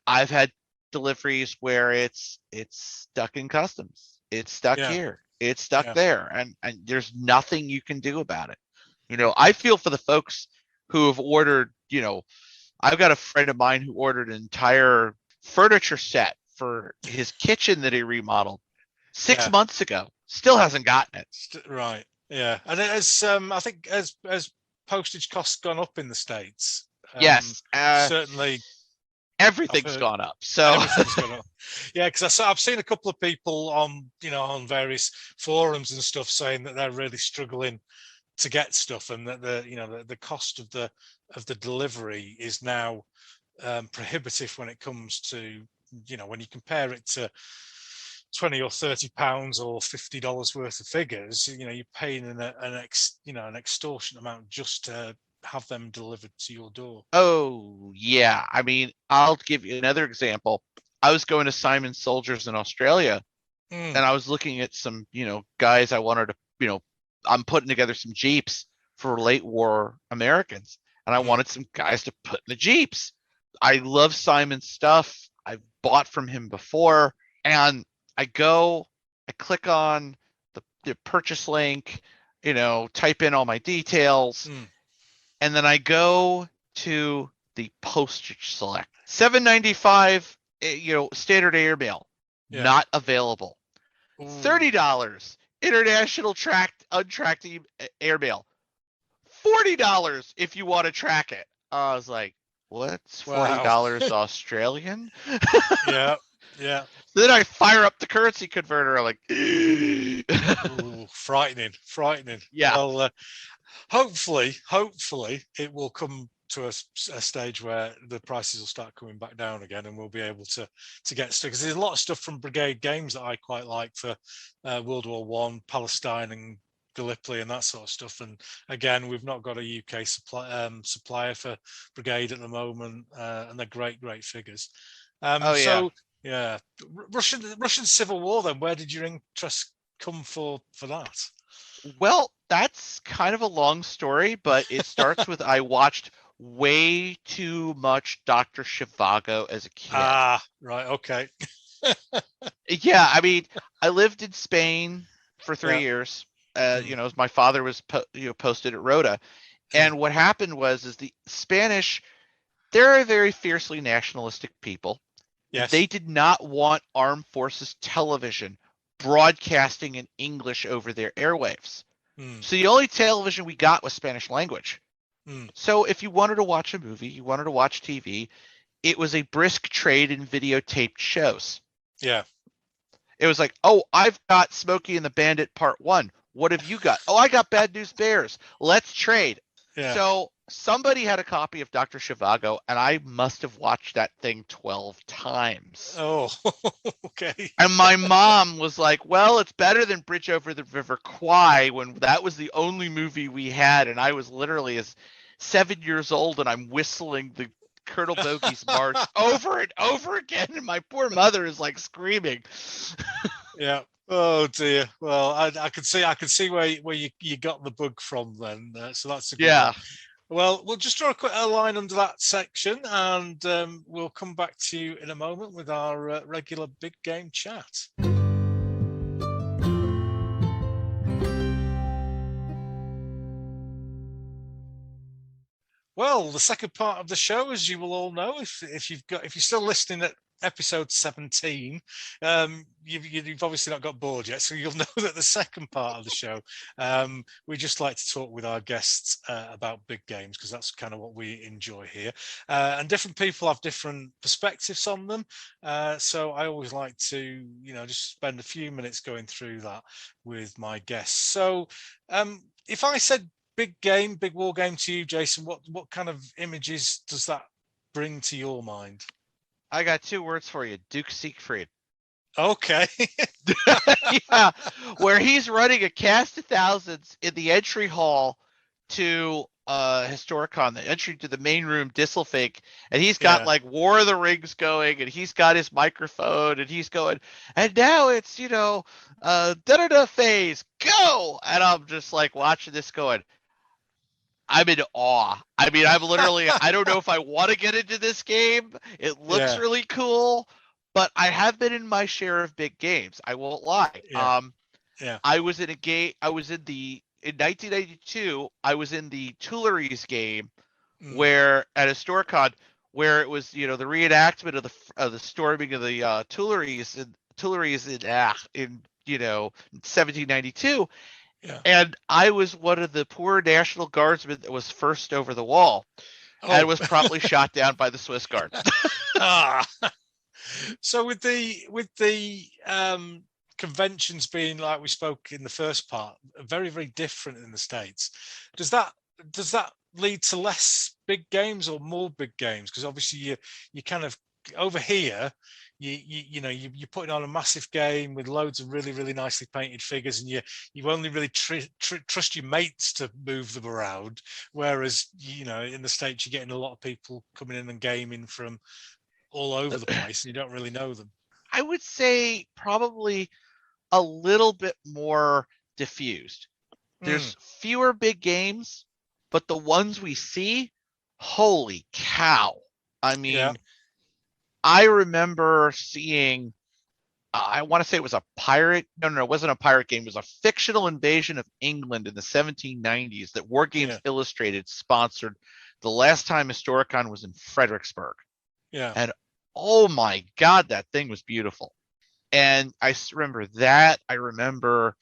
I've had deliveries where it's stuck in customs. It's stuck here. It's stuck there, and there's nothing you can do about it. I feel for the folks who have ordered. I've got a friend of mine who ordered an entire furniture set for his kitchen that he remodeled 6 months ago. Still hasn't gotten it. Right. Yeah. And as I think as postage costs gone up in the States. Yes. Certainly. Everything's gone up. So everything's gone up. Yeah, because I've seen a couple of people on on various forums and stuff saying that they're really struggling to get stuff, and that the cost of the delivery is now prohibitive when it comes to when you compare it to £20 or £30 or $50 worth of figures. You're paying an extortionate amount just to have them delivered to your door. Oh yeah, I mean, I'll give you another example. I was going to Simon Soldiers in Australia, and I was looking at some guys I wanted to I'm putting together some Jeeps for late war Americans, and I wanted some guys to put in the Jeeps. I love Simon's stuff. I've bought from him before, and I click on the purchase link, type in all my details. And then I go to the postage select. $7.95, standard airmail, not available. $30 international untracked airmail. $40 if you want to track it. I was like, what's $40 Australian? Yeah. So then I fire up the currency converter. I'm like, ooh, frightening. Yeah. Well, hopefully it will come to a stage where the prices will start coming back down again, and we'll be able to get stuff. Because there's a lot of stuff from Brigade Games that I quite like for World War One, Palestine, and Gallipoli, and that sort of stuff. And again, we've not got a UK supplier for Brigade at the moment, and they're great figures. Yeah, Russian Civil War. Then, where did your interest come for that? Well, that's kind of a long story, but it starts with I watched way too much Dr. Zhivago as a kid. Ah, right, okay. Yeah, I mean, I lived in Spain for 3 years. My father was posted at Rota, and what happened was the Spanish, they're a very fiercely nationalistic people. Yes. They did not want armed forces television broadcasting in English over their airwaves. So the only television we got was Spanish language. So if you wanted to watch a movie, you wanted to watch TV, it was a brisk trade in videotaped shows. Yeah. It was like, oh, I've got Smokey and the Bandit Part 1. What have you got? Oh, I got Bad News Bears. Let's trade. Yeah. So somebody had a copy of Dr. Zhivago, and I must have watched that thing 12 times. Oh, okay. And my mom was like, well, it's better than Bridge Over the River Kwai, when that was the only movie we had, and I was literally 7 years old, and I'm whistling the Colonel Bogey's March over and over again, and my poor mother is like screaming. Yeah. Oh dear. Well, I can see where you got the bug from then. So that's a good one. Yeah. Well, we'll just draw a quick line under that section, and we'll come back to you in a moment with our regular big game chat. Well, the second part of the show, as you will all know, if you're still listening at episode 17, you've obviously not got bored yet, so you'll know that the second part of the show, we just like to talk with our guests about big games, because that's kind of what we enjoy here, and different people have different perspectives on them, so I always like to just spend a few minutes going through that with my guests. So if I said big game, big war game to you, Jason, what kind of images does that bring to your mind? I got two words for you: Duke Siegfried. Okay. Yeah, where he's running a cast of thousands in the entry hall to Historicon, the entry to the main room, Disselfake, and he's got like War of the Rings going, and he's got his microphone, and he's going, and now it's da-da-da phase, go! And I'm just like watching this going, I'm in awe. I mean, I'm literally, I don't know if I want to get into this game. It looks really cool, but I have been in my share of big games. I won't lie. I was in a game, in 1992, I was in the Tuileries game where at Historicon, where it was, the reenactment of the storming of the Tuileries in 1792. Yeah. And I was one of the poor National Guardsmen that was first over the wall and was promptly shot down by the Swiss Guard. So with the conventions being, like we spoke in the first part, very, very different in the States, does that lead to less big games or more big games? Because obviously you kind of over here, you're putting on a massive game with loads of really, really nicely painted figures, and you only really trust your mates to move them around, whereas in the States you're getting a lot of people coming in and gaming from all over the place, and you don't really know them. I would say probably a little bit more diffused. There's fewer big games, but the ones we see, holy cow. I mean, I remember seeing, I want to say it was a pirate. No, it wasn't a pirate game. It was a fictional invasion of England in the 1790s that Wargames Illustrated sponsored the last time Historicon was in Fredericksburg. Yeah. And oh my God, that thing was beautiful. And I remember that. I remember,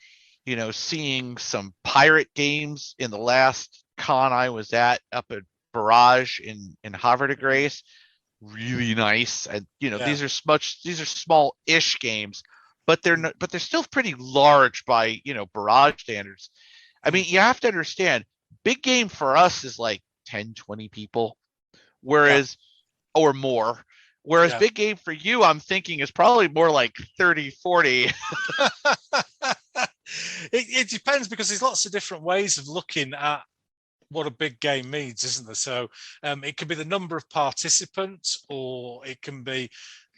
seeing some pirate games in the last con I was at up at Barrage in Havre de Grace. Really nice. And these are small-ish games, but they're still pretty large by Barrage standards. I mean, you have to understand, big game for us is like 10, 20 people, whereas or more. Whereas big game for you, I'm thinking, is probably more like 30, 40. It depends, because there's lots of different ways of looking at what a big game means, isn't there? So it could be the number of participants, or it can be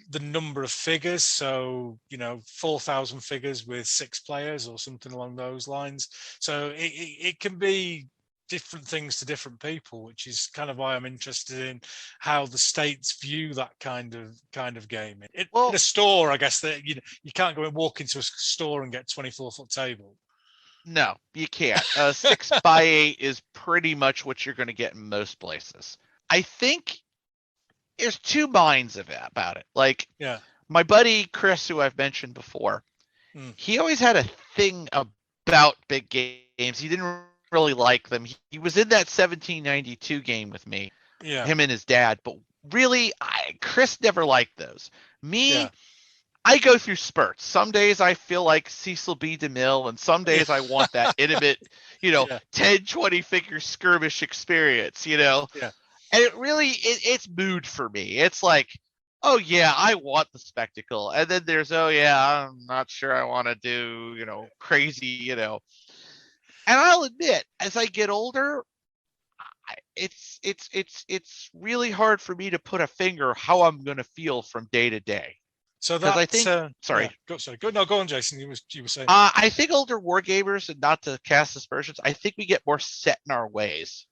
the number of figures. So 4,000 figures with 6 players or something along those lines. So it can be different things to different people, which is kind of why I'm interested in how the States view that kind of game. In a store, I guess that you can't go and walk into a store and get 24-foot table. No, you can't. 6x8 is pretty much what you're going to get in most places. I think there's two minds about it. Like, my buddy Chris, who I've mentioned before, he always had a thing about big games. He didn't really like them. He was in that 1792 game with me, him and his dad, but really, Chris never liked those. I go through spurts. Some days I feel like Cecil B. DeMille, and some days I want that intimate, 10, 20 figure skirmish experience, And it really, it's mood for me. It's like, oh yeah, I want the spectacle. And then there's, oh yeah, I'm not sure I want to do, crazy, And I'll admit, as I get older, it's really hard for me to put a finger how I'm going to feel from day to day. So that I think, sorry. Yeah, go on, Jason. You were saying. I think older wargamers, and not to cast aspersions, I think we get more set in our ways.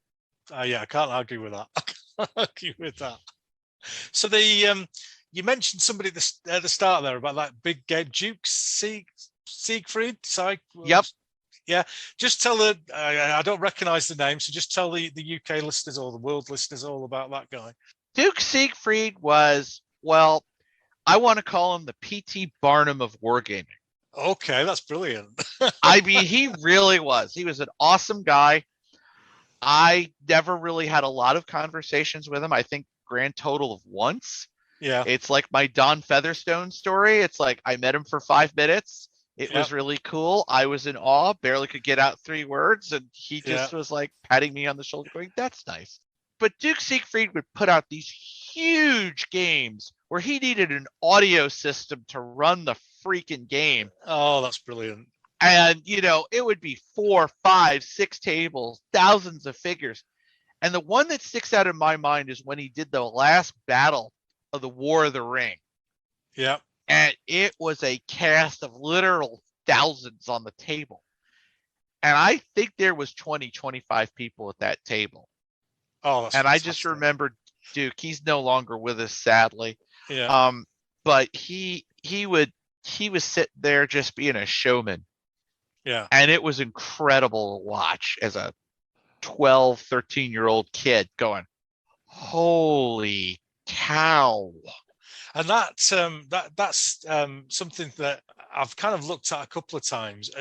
Yeah, I can't argue with that. I can't argue with that. So you mentioned somebody at the start there about that big game, Duke Siegfried. Yep. Yeah, just tell the. I don't recognise the name, so just tell the UK listeners or the world listeners all about that guy. Duke Siegfried was, well, I want to call him the P.T. Barnum of wargaming. Okay, that's brilliant. I mean, he really was. He was an awesome guy. I never really had a lot of conversations with him. I think grand total of once. Yeah. It's like my Don Featherstone story. It's like I met him for 5 minutes. It was really cool. I was in awe, barely could get out 3 words, and he just was like patting me on the shoulder going, that's nice. But Duke Siegfried would put out these huge games where he needed an audio system to run the freaking game. Oh, that's brilliant. And, it would be 4, 5, 6 tables, thousands of figures. And the one that sticks out in my mind is when he did the last battle of the War of the Ring. Yeah. And it was a cast of literal thousands on the table. And I think there was 20, 25 people at that table. Oh, that's and fantastic. I just remembered Duke. He's no longer with us, sadly. Yeah. But he was sitting there just being a showman. Yeah. And it was incredible to watch as a 12, 13-year-old kid going, holy cow. And that's something that I've kind of looked at a couple of times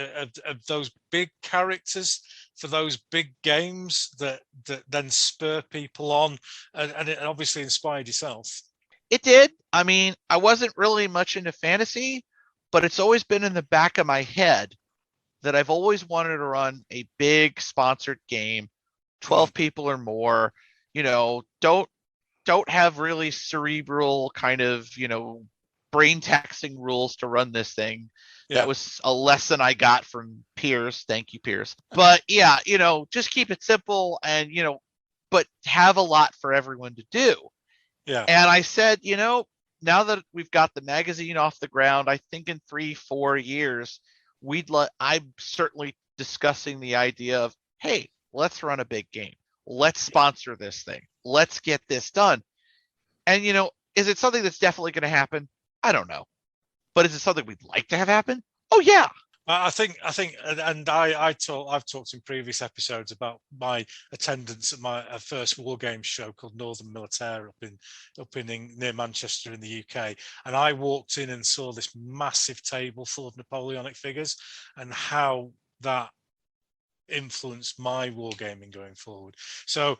of those big characters for those big games that then spur people on, and it obviously inspired yourself. It did. I mean, I wasn't really much into fantasy, but it's always been in the back of my head that I've always wanted to run a big sponsored game, 12 people or more, don't have really cerebral kind of, brain taxing rules to run this thing. Yeah. That was a lesson I got from Piers. Thank you, Piers. But yeah, just keep it simple and, but have a lot for everyone to do. Yeah. And I said, now that we've got the magazine off the ground, I think in 3-4 years, I'm certainly discussing the idea of, hey, let's run a big game. Let's sponsor this thing. Let's get this done. And, is it something that's definitely going to happen? I don't know. But is it something we'd like to have happen? Oh, yeah. I think, and I've talked in previous episodes about my attendance at my first war games show called Northern Militaire up in near Manchester in the UK, and I walked in and saw this massive table full of Napoleonic figures, and how that influenced my wargaming going forward. So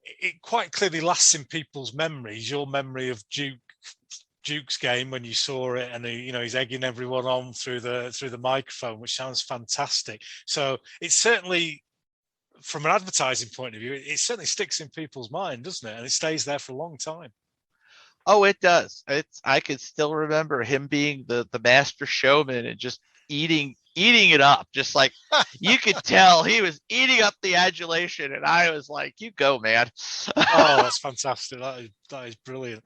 it quite clearly lasts in people's memories. Your memory of Duke's game when you saw it, and he's egging everyone on through the microphone, which sounds fantastic. So it's certainly, from an advertising point of view, it certainly sticks in people's mind, doesn't it? And it stays there for a long time. Oh, it does. I can still remember him being the master showman and just eating it up, just like you could tell he was eating up the adulation, and I was like, you go, man. Oh, that's fantastic. That is brilliant.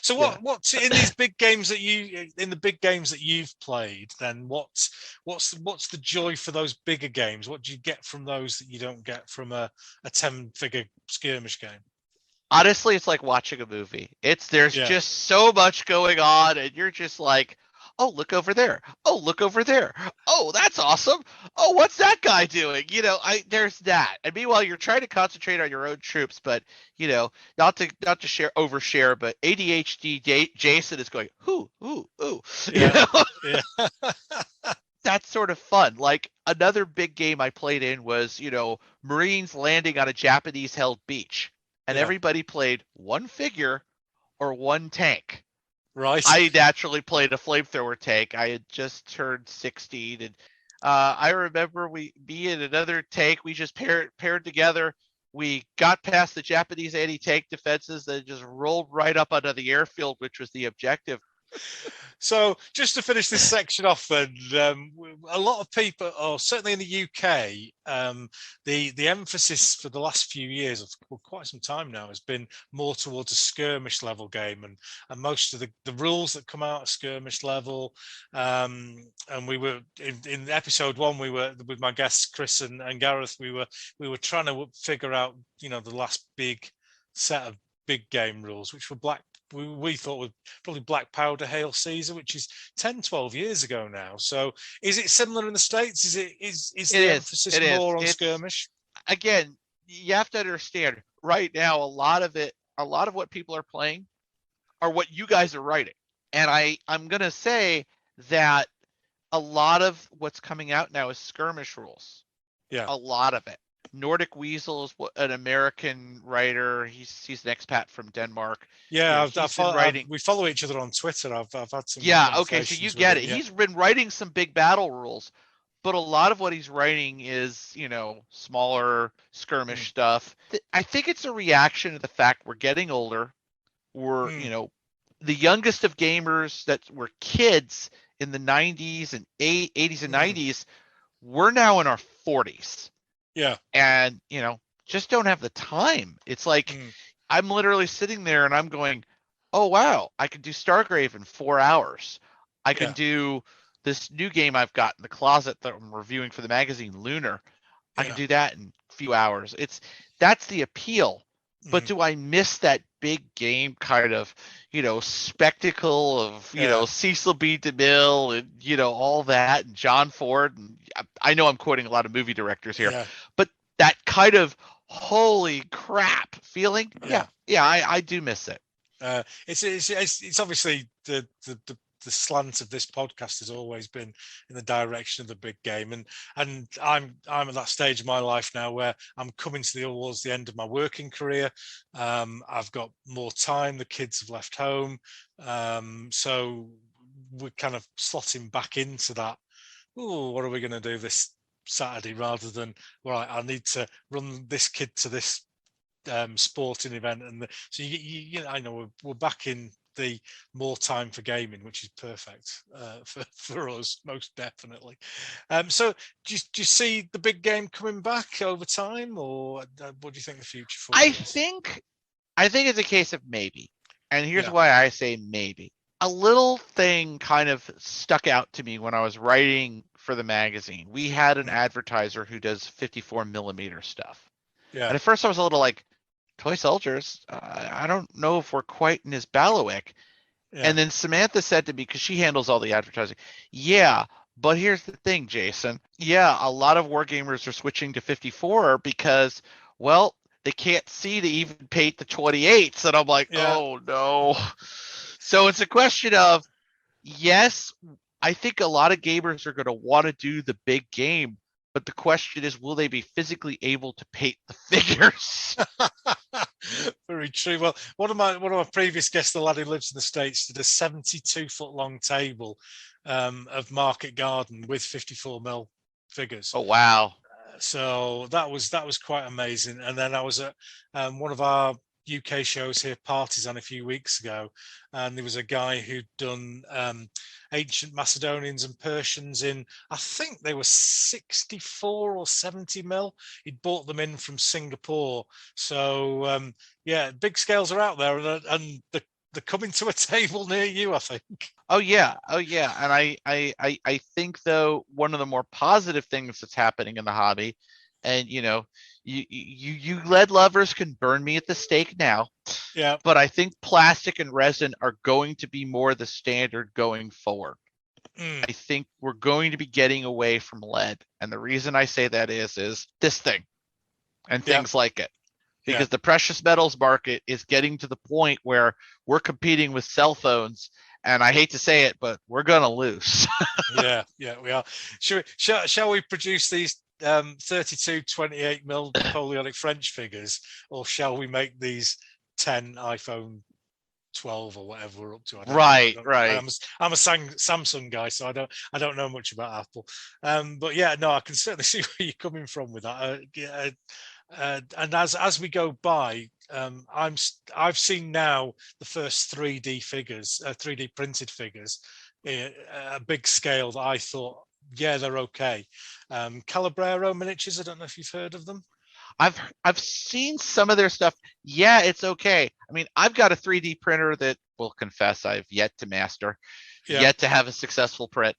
So what's in these big games that you've played, then what's the joy for those bigger games? What do you get from those that you don't get from a 10-figure skirmish game? Honestly, it's like watching a movie. There's just so much going on, and you're just like, oh, look over there. Oh, look over there. Oh, that's awesome. Oh, what's that guy doing? There's that. And meanwhile, you're trying to concentrate on your own troops, but not to overshare, but ADHD Jason is going, ooh. Yeah. That's sort of fun. Like another big game I played in was, Marines landing on a Japanese held beach, and everybody played one figure or one tank. Right. I naturally played a flamethrower tank. I had just turned 16, and I remember me and another tank, we just paired together. We got past the Japanese anti-tank defenses and just rolled right up onto the airfield, which was the objective. So just to finish this section off, then a lot of people, or certainly in the UK, the emphasis for the last few years, or quite some time now, has been more towards a skirmish level game, and most of the rules that come out are skirmish level. And we were in episode 1, we were with my guests Chris and Gareth. We were trying to figure out, the last big set of big game rules, which were we thought were probably Black Powder, Hail Caesar, which is 10, 12 years ago now. So is it similar in the States? Is the emphasis more on skirmish? Again, you have to understand right now, a lot of what people are playing are what you guys are writing. And I'm going to say that a lot of what's coming out now is skirmish rules. Yeah. A lot of it. Nordic Weasel is an American writer. He's an expat from Denmark. Yeah, we follow each other on Twitter. I've had some. Yeah, okay, so you get it. Yeah. He's been writing some big battle rules, but a lot of what he's writing is, smaller skirmish stuff. I think it's a reaction to the fact we're getting older. We're, the youngest of gamers that were kids in the 90s and 80s and 90s, we're now in our 40s. Yeah. And, just don't have the time. It's like I'm literally sitting there and I'm going, oh, wow, I can do Stargrave in 4 hours. I can do this new game I've got in the closet that I'm reviewing for the magazine, Lunar. I can do that in a few hours. That's the appeal. But do I miss that big game kind of, spectacle of, Cecil B. DeMille and, all that, and John Ford? And I know I'm quoting a lot of movie directors here, but that kind of holy crap feeling. I do miss it. It's obviously the slant of this podcast has always been in the direction of the big game, and I'm at that stage of my life now where I'm coming towards the end of my working career. I've got more time. The kids have left home, so we're kind of slotting back into that. Oh, what are we going to do this Saturday? Rather than, right, I need to run this kid to this sporting event, and so I know we're back in the more time for gaming, which is perfect for us, most definitely. So do you see the big game coming back over time, or what do you think the future for it is? I think it's a case of maybe, and here's why I say maybe. A little thing kind of stuck out to me when I was writing for the magazine. We had an advertiser who does 54 millimeter stuff. Yeah. And at first I was a little like, toy soldiers, I don't know if we're quite in his bailiwick. Yeah. And then Samantha said to me, because she handles all the advertising, but here's the thing, Jason. Yeah, a lot of wargamers are switching to 54 because, well, they can't see to even paint the 28s. And I'm like, oh, no. So it's a question of, yes, I think a lot of gamers are going to want to do the big game, but the question is, will they be physically able to paint the figures? Very true. Well, one of my previous guests, the lad who lives in the States, did a 72-foot long table of Market Garden with 54 mil figures. Oh wow! So that was quite amazing. And then I was at one of our UK shows here, Partisan, a few weeks ago, and there was a guy who'd done ancient Macedonians and Persians in, I think they were 64 or 70 mil. He'd bought them in from Singapore. So big scales are out there, and they're coming to a table near you, I think. Oh yeah. And I think, though, one of the more positive things that's happening in the hobby, and you lead lovers can burn me at the stake now. Yeah. But I think plastic and resin are going to be more the standard going forward. I think we're going to be getting away from lead. And the reason I say that is this thing and things like it. Because the precious metals market is getting to the point where we're competing with cell phones. And I hate to say it, but we're going to lose. yeah, we are. Shall we produce these 32 28 mil Napoleonic French figures, or shall we make these 10 iPhone 12 or whatever we're up to? Right. I'm a Samsung guy, so I don't know much about Apple. But I can certainly see where you're coming from with that. and as we go by, I've seen now the first 3D figures, 3D printed figures, a big scale that I thought, yeah, they're okay. Calabrero Miniatures, I don't know if you've heard of them. I've seen some of their stuff. Yeah, it's okay. I mean, I've got a 3D printer that will confess I've yet to master, yet to have a successful print.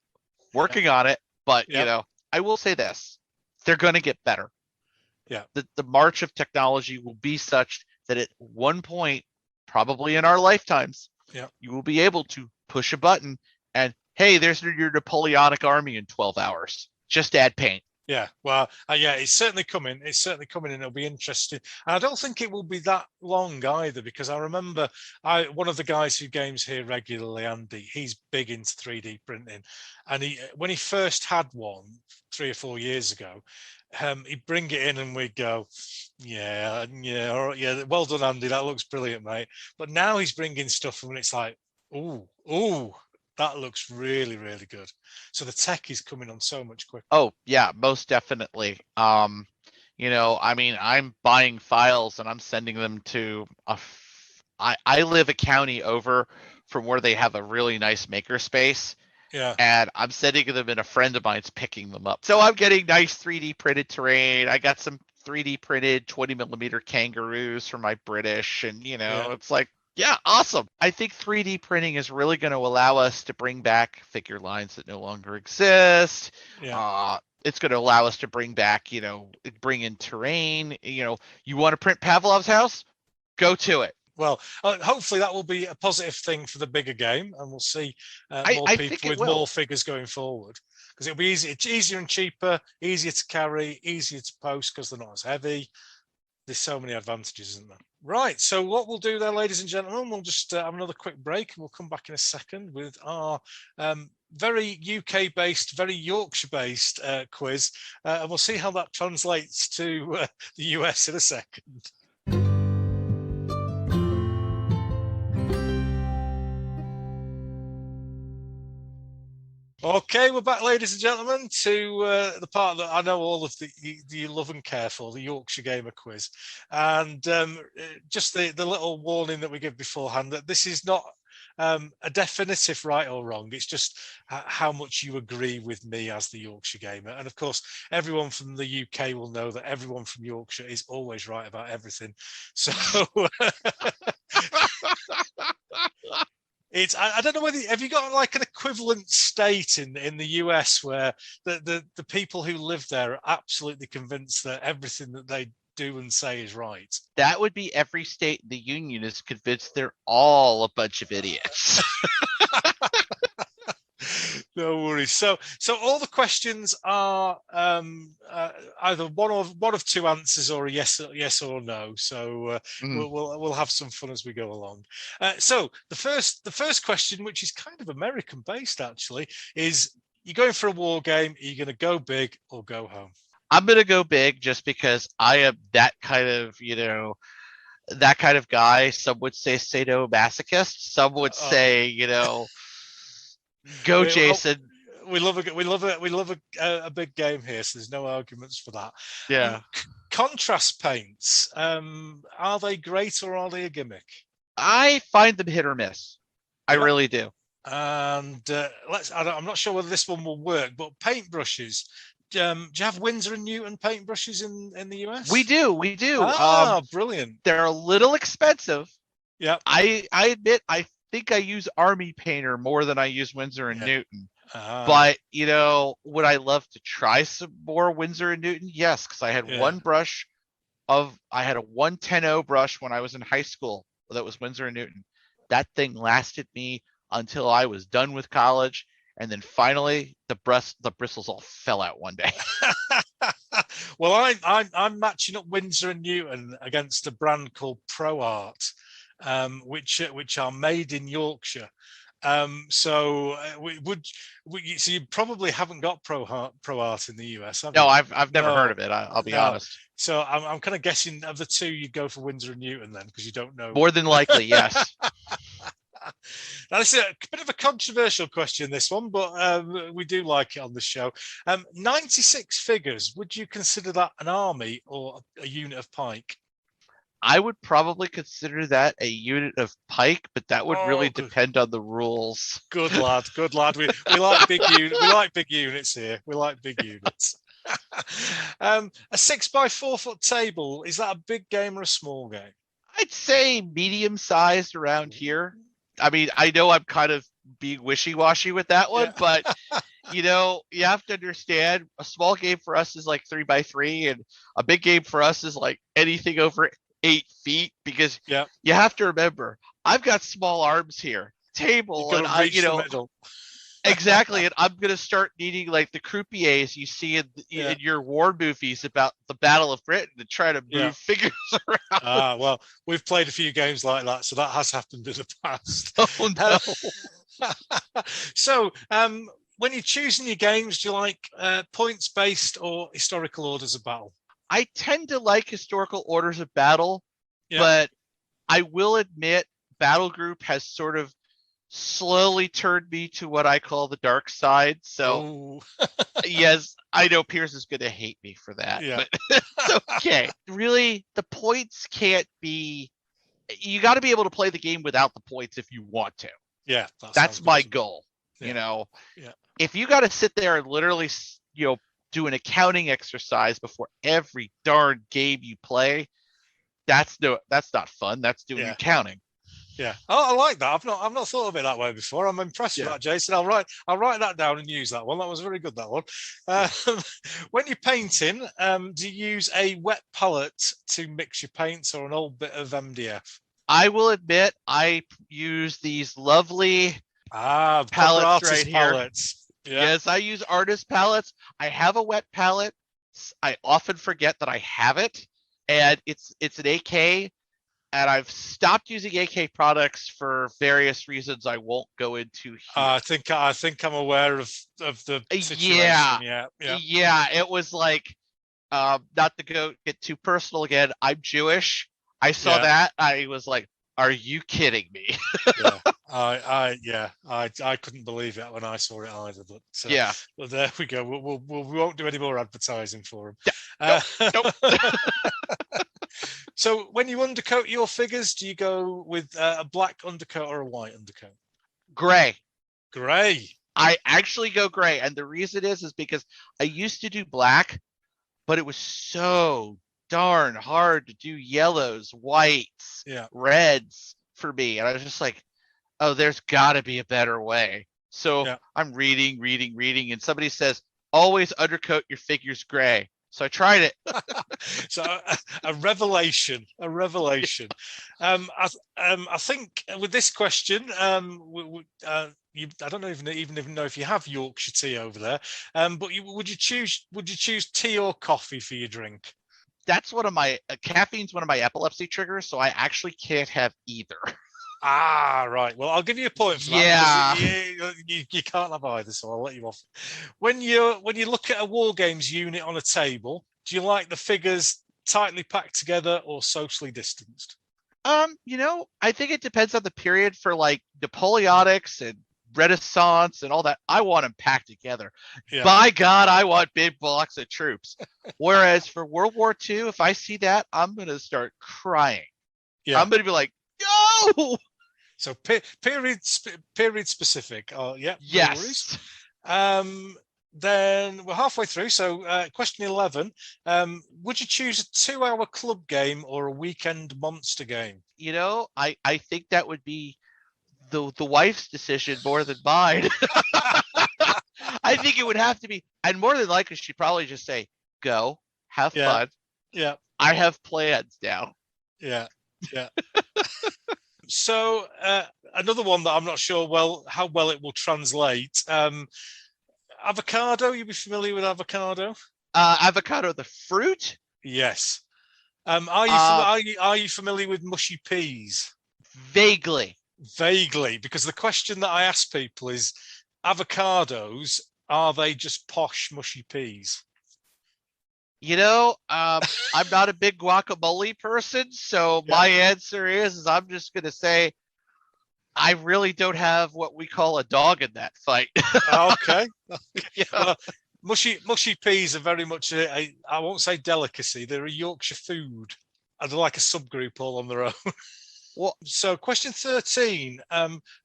Working on it, but you know, I will say this: they're going to get better. Yeah. The march of technology will be such that at one point, probably in our lifetimes, you will be able to push a button and hey, there's your Napoleonic army in 12 hours. Just add paint. Yeah, well, yeah, it's certainly coming. It's certainly coming, and it'll be interesting. And I don't think it will be that long either, because I remember one of the guys who games here regularly, Andy, he's big into 3D printing, and when he first had one 3 or 4 years ago, he'd bring it in and we'd go, yeah, all right, yeah, well done, Andy, that looks brilliant, mate. But now he's bringing stuff and it's like, ooh, that looks really, really good. So the tech is coming on so much quicker. Oh, yeah, most definitely. You know, I mean, I'm buying files and I'm sending them to I live a county over from where they have a really nice makerspace. Yeah. And I'm sending them and a friend of mine's picking them up. So I'm getting nice 3D printed terrain. I got some 3D printed 20mm kangaroos for my British, and you know, it's like, yeah, awesome. I think 3D printing is really going to allow us to bring back figure lines that no longer exist. It's going to allow us to bring back, you know, bring in terrain. You know, you want to print Pavlov's house? Go to it. Well, hopefully that will be a positive thing for the bigger game, and we'll see more people with more figures going forward, because it'll be easy. It's easier and cheaper, easier to carry, easier to post because they're not as heavy. There's so many advantages, isn't there? Right, so what we'll do there, ladies and gentlemen, we'll just have another quick break, and we'll come back in a second with our very UK-based, very Yorkshire-based quiz, and we'll see how that translates to the US in a second. Okay, we're back, ladies and gentlemen, to the part that I know all of you love and care for, the Yorkshire Gamer Quiz. And just the little warning that we give beforehand, that this is not a definitive right or wrong. It's just how much you agree with me as the Yorkshire Gamer. And of course, everyone from the UK will know that everyone from Yorkshire is always right about everything. So... I don't know whether have you got like an equivalent state in the US where the people who live there are absolutely convinced that everything that they do and say is right? That would be every state in the union is convinced they're all a bunch of idiots. No worries. So all the questions are either one of two answers or a yes or no. So we'll have some fun as we go along. So the first question, which is kind of American based actually, is: you're going for a war game. Are you going to go big or go home? I'm going to go big, just because I am that kind of, you know, that kind of guy. Some would say sadomasochist. Some would say, you know, go Jason. We love a big game here, so there's no arguments for that. Yeah. Contrast paints, are they great or are they a gimmick? I find them hit or miss. I really do. And I'm not sure whether this one will work, but paintbrushes. Do you have Winsor & Newton paintbrushes in the US? We do. Brilliant. They're a little expensive. Yeah. I admit, I think I use Army Painter more than I use Winsor & Newton. But, you know, would I love to try some more Winsor & Newton? Yes, because I had I had a 110 brush when I was in high school that was Winsor & Newton. That thing lasted me until I was done with college. And then finally, the bristles all fell out one day. Well, I'm matching up Winsor & Newton against a brand called Pro Art, which are made in Yorkshire. So you probably haven't got Pro Art in the US, have you? No, I've never heard of it. I'll be honest. So I'm kind of guessing of the two, you'd go for Winsor & Newton then, because you don't know. More than likely, yes. Now, this is a bit of a controversial question, this one, but we do like it on the show. 96 figures, would you consider that an army or a unit of pike? I would probably consider that a unit of pike, but that would really Good. depend on the rules. Good lad, good lad. We like big we like big units here. We like big units. A 6x4 foot table, is that a big game or a small game? I'd say medium sized around here. I mean, I know I'm kind of being wishy-washy with that one, but you have to understand a small game for us is like 3x3, and a big game for us is like anything over 8 feet, because you have to remember, I've got small arms here, table, and exactly, and I'm gonna start needing like the croupiers you see in your war movies about the Battle of Britain to try to move figures around. Well, we've played a few games like that, so that has happened in the past. Oh no. So, when you're choosing your games, do you like points based or historical orders of battle? I tend to like historical orders of battle, but I will admit Battle Group has sort of slowly turned me to what I call the dark side. So yes, I know Pierce is going to hate me for that, but it's okay. Really, the points can't be, you got to be able to play the game without the points if you want to. Yeah. That's my goal. If you got to sit there and literally, do an accounting exercise before every darn game you play, that's not fun. That's doing accounting. Yeah. Oh, I like that. I've not thought of it that way before. I'm impressed with that, Jason. I'll write that down and use that one. That was very good, that one. When you're painting, do you use a wet palette to mix your paints or an old bit of MDF? I will admit I use these lovely palettes right here. Palettes. Yeah. Yes, I use artist palettes. I have a wet palette. I often forget that I have it, and it's an AK, and I've stopped using AK products for various reasons I won't go into here. I think I'm aware of the situation. Yeah. It was like, not to get too personal again, I'm Jewish. I saw that. I was like, are you kidding me? I couldn't believe it when I saw it either. But but there we go. We won't do any more advertising for them. Nope. So when you undercoat your figures, do you go with a black undercoat or a white undercoat? Gray. I actually go gray, and the reason is because I used to do black, but it was so darn hard to do yellows, whites, reds for me, and I was just like, oh, there's got to be a better way. So I'm reading, and somebody says, always undercoat your figures gray. So I tried it. So a revelation. I think with this question, I don't even know if you have Yorkshire tea over there. But would you choose tea or coffee for your drink? That's one of my caffeine's one of my epilepsy triggers, so I actually can't have either. Right. Well, I'll give you a point for that. You can't have either, so I'll let you off. When you look at a Wargames unit on a table, do you like the figures tightly packed together or socially distanced? I think it depends on the period. For like Napoleonics and Renaissance and all that, I want them packed together. By God, I want big blocks of troops. Whereas for World War II, if I see that, I'm gonna start crying. I'm gonna be like, no. So period specific. Yes. Then we're halfway through. So question 11. Would you choose a 2-hour club game or a weekend monster game? I think that would be the wife's decision more than mine. I think it would have to be, and more than likely she'd probably just say, go, have fun. Yeah. I have plans now. Yeah. So another one that I'm not sure how well it will translate. Avocado, you'll be familiar with avocado? Avocado, the fruit? Yes. Are you familiar with mushy peas? Vaguely, because the question that I ask people is, avocados, are they just posh mushy peas? I'm not a big guacamole person, so my answer is I'm just going to say I really don't have what we call a dog in that fight. Okay. Yeah. Well, mushy peas are very much I won't say delicacy. They're a Yorkshire food. They're like a subgroup all on their own. Well, So, question 13: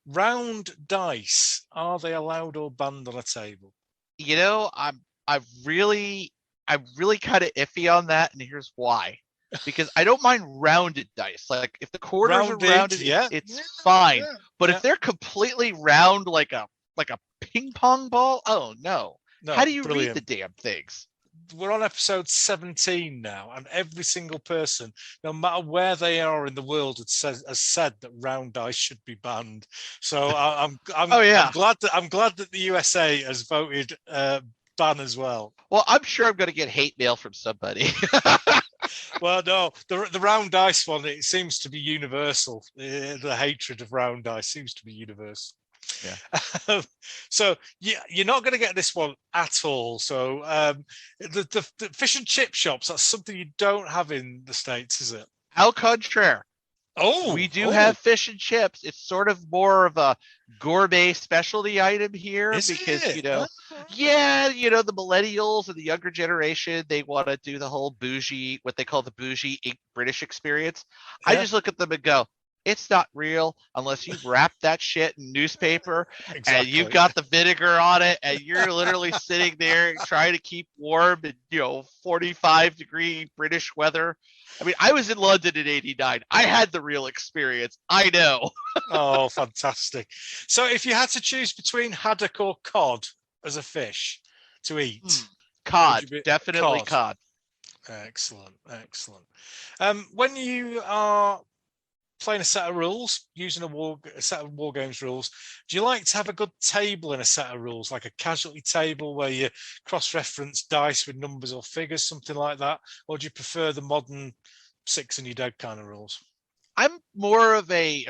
round dice, are they allowed or banned on a table? I'm really kind of iffy on that, and here's why. Because I don't mind rounded dice. Like if the quarters are rounded, Yeah, it's fine. yeah, But yeah. if they're completely round like a ping pong ball, oh no. How No, do you read the brilliant. damn things? We're on episode 17 now, and every single person, no matter where they are in the world, has said that round dice should be banned. So Oh yeah. I'm glad that the USA has voted ban as well. Well, I'm sure I'm going to get hate mail from somebody. Well, no, the round dice one, it seems to be universal. The hatred of round dice seems to be universal. Yeah. So yeah, you're not going to get this one at all. So the fish and chip shops, that's something you don't have in the States, is it? Au contraire. We do have fish and chips. It's sort of more of a gourmet specialty item here is because, it? yeah, the millennials and the younger generation, they want to do the whole bougie, what they call the bougie British experience. Yeah. I just look at them and go, it's not real unless you've wrapped that shit in newspaper and you've got the vinegar on it and you're literally sitting there trying to keep warm in 45-degree British weather. I mean, I was in London in '89. I had the real experience. I know. Oh, fantastic. So if you had to choose between haddock or cod as a fish to eat, Cod, definitely cod. Excellent, excellent. When you are playing a set of rules, using a set of war games rules, do you like to have a good table in a set of rules, like a casualty table where you cross-reference dice with numbers or figures, something like that, or do you prefer the modern six and you're dead kind of rules? I'm more of a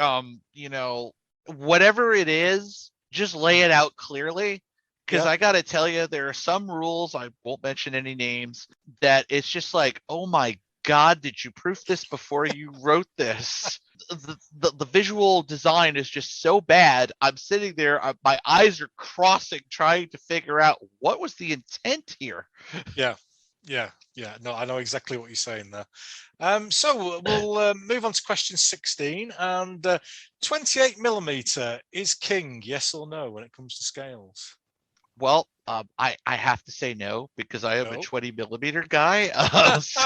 whatever it is, just lay it out clearly. Because I gotta tell you, there are some rules, I won't mention any names, that it's just like, oh my God, did you proof this before you wrote this? The visual design is just so bad. I'm sitting there, my eyes are crossing, trying to figure out what was the intent here. Yeah. No, I know exactly what you're saying there. So we'll move on to question 16. And 28 millimeter is king, yes or no, when it comes to scales? Well, I have to say no because I am a 20 millimeter guy. So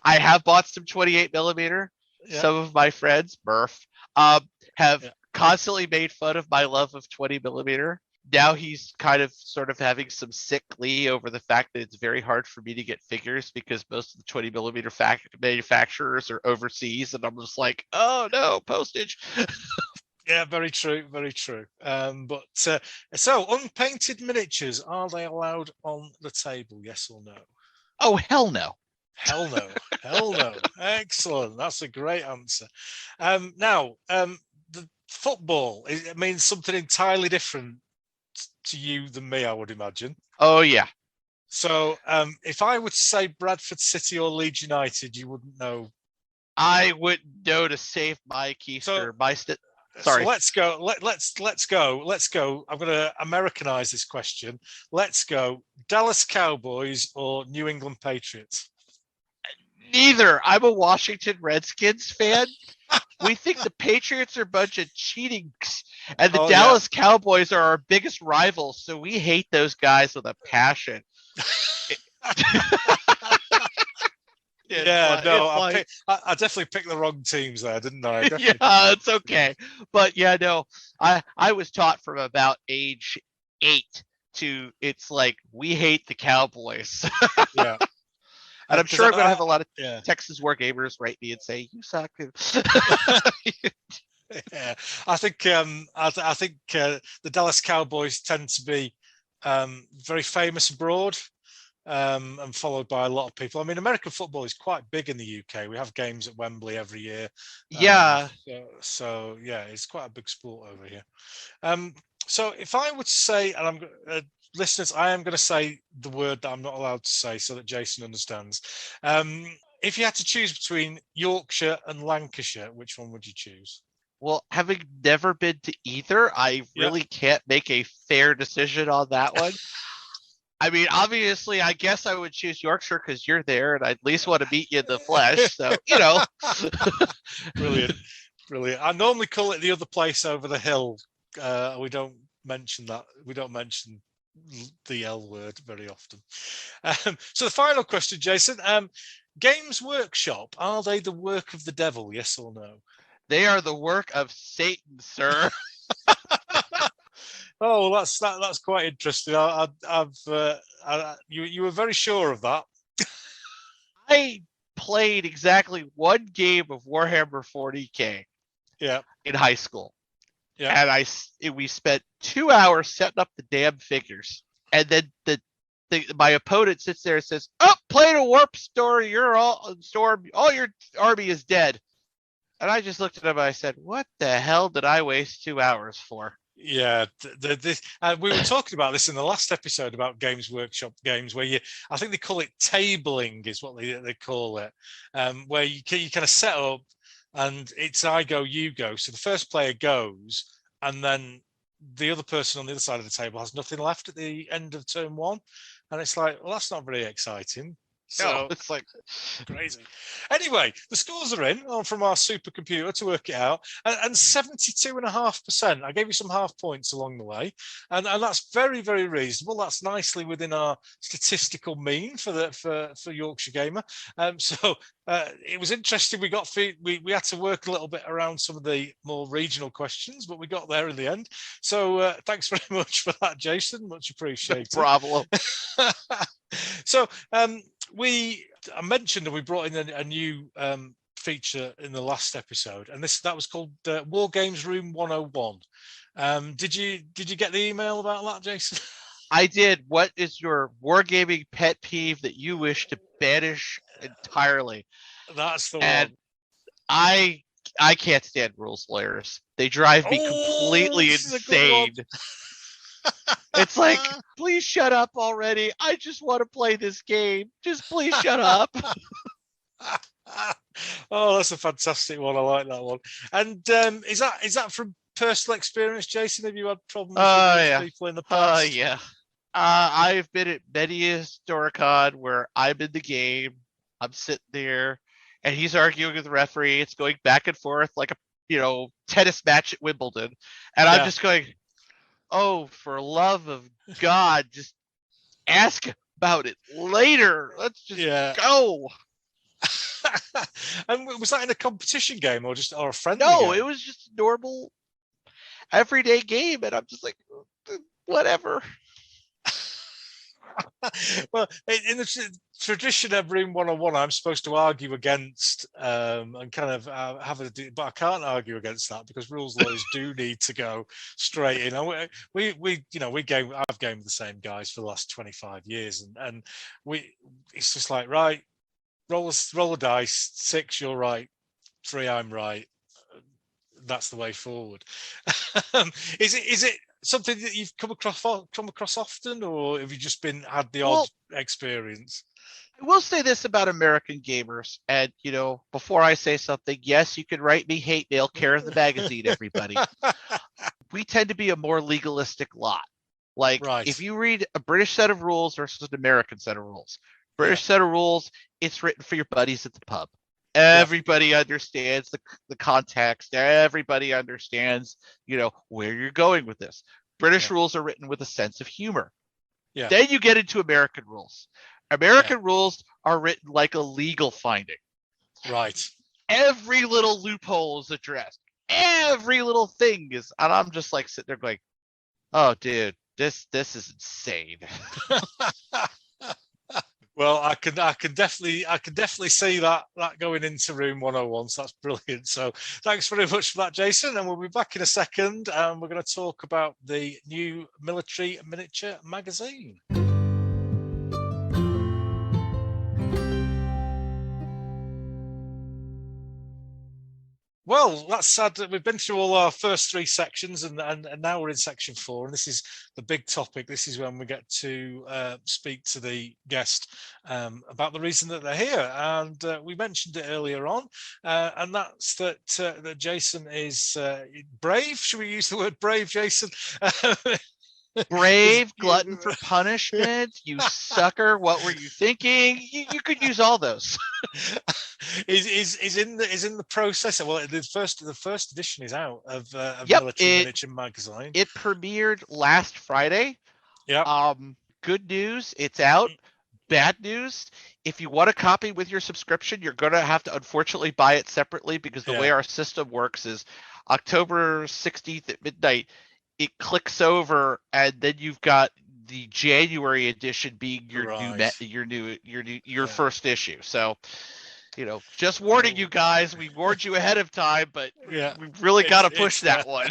I have bought some 28 millimeter. Yeah. Some of my friends, Murph, have constantly made fun of my love of 20 millimeter. Now he's kind of sort of having some sick glee over the fact that it's very hard for me to get figures because most of the 20 millimeter manufacturers are overseas. And I'm just like, oh no, postage. Yeah, very true, very true. So unpainted miniatures, are they allowed on the table? Yes or no? Oh, hell no. Hell no. Hell no. Excellent. That's a great answer. The football, it means something entirely different to you than me, I would imagine. Oh, yeah. So if I were to say Bradford City or Leeds United, you wouldn't know. I wouldn't know to save my keister. Sorry. So let's go. Let's go. I'm going to Americanize this question. Let's go. Dallas Cowboys or New England Patriots? Neither. I'm a Washington Redskins fan. We think the Patriots are a bunch of cheating, and the Dallas Cowboys are our biggest rivals. So we hate those guys with a passion. I definitely picked the wrong teams there, didn't I? Yeah, it's okay. But yeah, no, I was taught from about age 8 to it's like we hate the Cowboys. Yeah. And I'm sure I'm going to have a lot of Texas Wargamers write me and say, you suck. Yeah, I think the Dallas Cowboys tend to be very famous abroad and followed by a lot of people. I mean, American football is quite big in the UK. We have games at Wembley every year. Yeah. So yeah, it's quite a big sport over here. So if I were to say, and I'm listeners, I am going to say the word that I'm not allowed to say so that Jason understands. If you had to choose between Yorkshire and Lancashire, which one would you choose? Well, having never been to either, I really can't make a fair decision on that one. I mean, obviously, I guess I would choose Yorkshire because you're there, and I at least want to meet you in the flesh. So, Brilliant. Brilliant. I normally call it the other place over the hill. We don't mention that. We don't mention the L word very often. So the final question, Jason. Games Workshop, are they the work of the devil, yes or no? They are the work of Satan, sir. Oh, that's quite interesting. You were very sure of that. I played exactly one game of Warhammer 40K. Yeah. In high school. Yeah. And we spent 2 hours setting up the damn figures, and then my opponent sits there and says, "Oh, playing a warp story. All your army is dead." And I just looked at him and I said, "What the hell did I waste 2 hours for?" Yeah, we were talking about this in the last episode about Games Workshop games, where I think they call it tabling, is what they call it, where you kind of set up, and it's I go, you go. So the first player goes, and then the other person on the other side of the table has nothing left at the end of turn one, and it's like, well, that's not very exciting. So it's like crazy. Anyway, the scores are in from our supercomputer to work it out, and 72.5%. I gave you some half points along the way, and that's very, very reasonable. That's nicely within our statistical mean for Yorkshire Gamer. So it was interesting. We had to work a little bit around some of the more regional questions, but we got there in the end. So thanks very much for that, Jason. Much appreciated. No problem. So I mentioned that we brought in a new feature in the last episode, and that was called Wargames Room 101. Did you get the email about that, Jason? I did. What is your wargaming pet peeve that you wish to banish entirely? That's the and one. I can't stand rules lawyers. They drive me completely insane. It's like, please shut up already. I just want to play this game. Just please shut up. Oh, that's a fantastic one. I like that one. And is that from personal experience, Jason? Have you had problems with people in the past? Yeah. I've been at many a Historicon where I'm in the game. I'm sitting there, and he's arguing with the referee. It's going back and forth like a tennis match at Wimbledon, and I'm just going, "Oh, for love of God, just ask about it later. Let's just go." And was that in a competition game or a friendly game? No, it was just a normal, everyday game, and I'm just like, whatever. Well, in the tradition of Room 101, I'm supposed to argue against and kind of but I can't argue against that because rules lawyers do need to go straight in. I've gamed with the same guys for the last 25 years, and it's just like, right, roll a dice, 6 you're right, 3 I'm right. That's the way forward. Is it something that you've come across often, or have you just had the odd experience? I will say this about American gamers, and before I say something, yes, you can write me hate mail, care of the magazine, everybody. We tend to be a more legalistic lot. Like, if you read a British set of rules versus an American set of rules, British set of rules, it's written for your buddies at the pub. Everybody understands the context. Everybody understands, where you're going with this. British rules are written with a sense of humor. Then you get into American rules. American rules are written like a legal finding. Right. Every little loophole is addressed. Every little thing is, and I'm just like sitting there going, "Oh, dude, this is insane." Well, I can definitely see that going into Room 101. So that's brilliant. So thanks very much for that, Jason. And we'll be back in a second. And we're going to talk about the new Military Miniature Magazine. Well, that's sad that we've been through all our first three sections, and now we're in section 4, and this is the big topic. This is when we get to speak to the guest about the reason that they're here, and we mentioned it earlier on, and that's that Jason is brave. Should we use the word brave, Jason? Brave, glutton for punishment, you sucker. What were you thinking? You could use all those. is in the process. Well, the first edition is out of Military Miniature Magazine. It premiered last Friday. Yeah. Good news, it's out. Bad news, if you want a copy with your subscription, you're going to have to unfortunately buy it separately, because the way our system works is October 16th at midnight, it clicks over, and then you've got the January edition being your first issue. So, just warning you guys, we warned you ahead of time, but we've really got to push that one.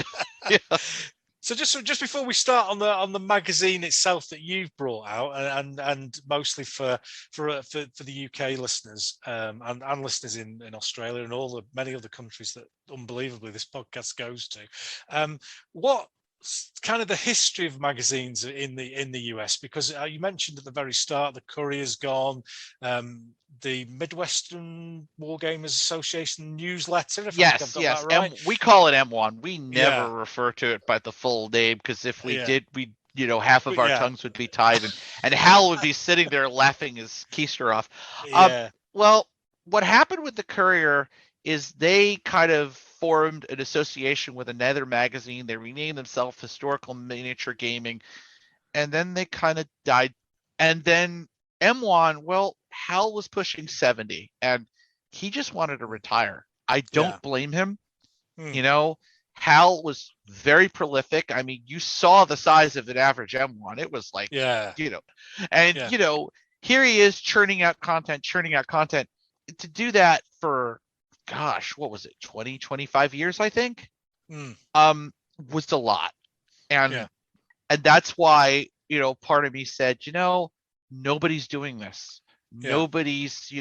So just before we start on the magazine itself that you've brought out, and mostly for the UK listeners and listeners in Australia and all the many other countries that unbelievably this podcast goes to, what kind of the history of magazines in the US? Because you mentioned at the very start the Courier's gone, the Midwestern Wargamers Association newsletter. Yes. That right. We call it M1. We never refer to it by the full name, because if we did, we half of our tongues would be tied, and Hal would be sitting there laughing his keister off. Well, what happened with the Courier is they kind of formed an association with another magazine. They renamed themselves Historical Miniature Gaming, and then they kind of died. And then M1, well, Hal was pushing 70, and he just wanted to retire. I don't blame him. Hal was very prolific. I mean, you saw the size of an average M1. It was like, here he is churning out content. To do that for, gosh, what was it, 20, 25 years, I think, was a lot. And that's why, part of me said, nobody's doing this. Nobody's,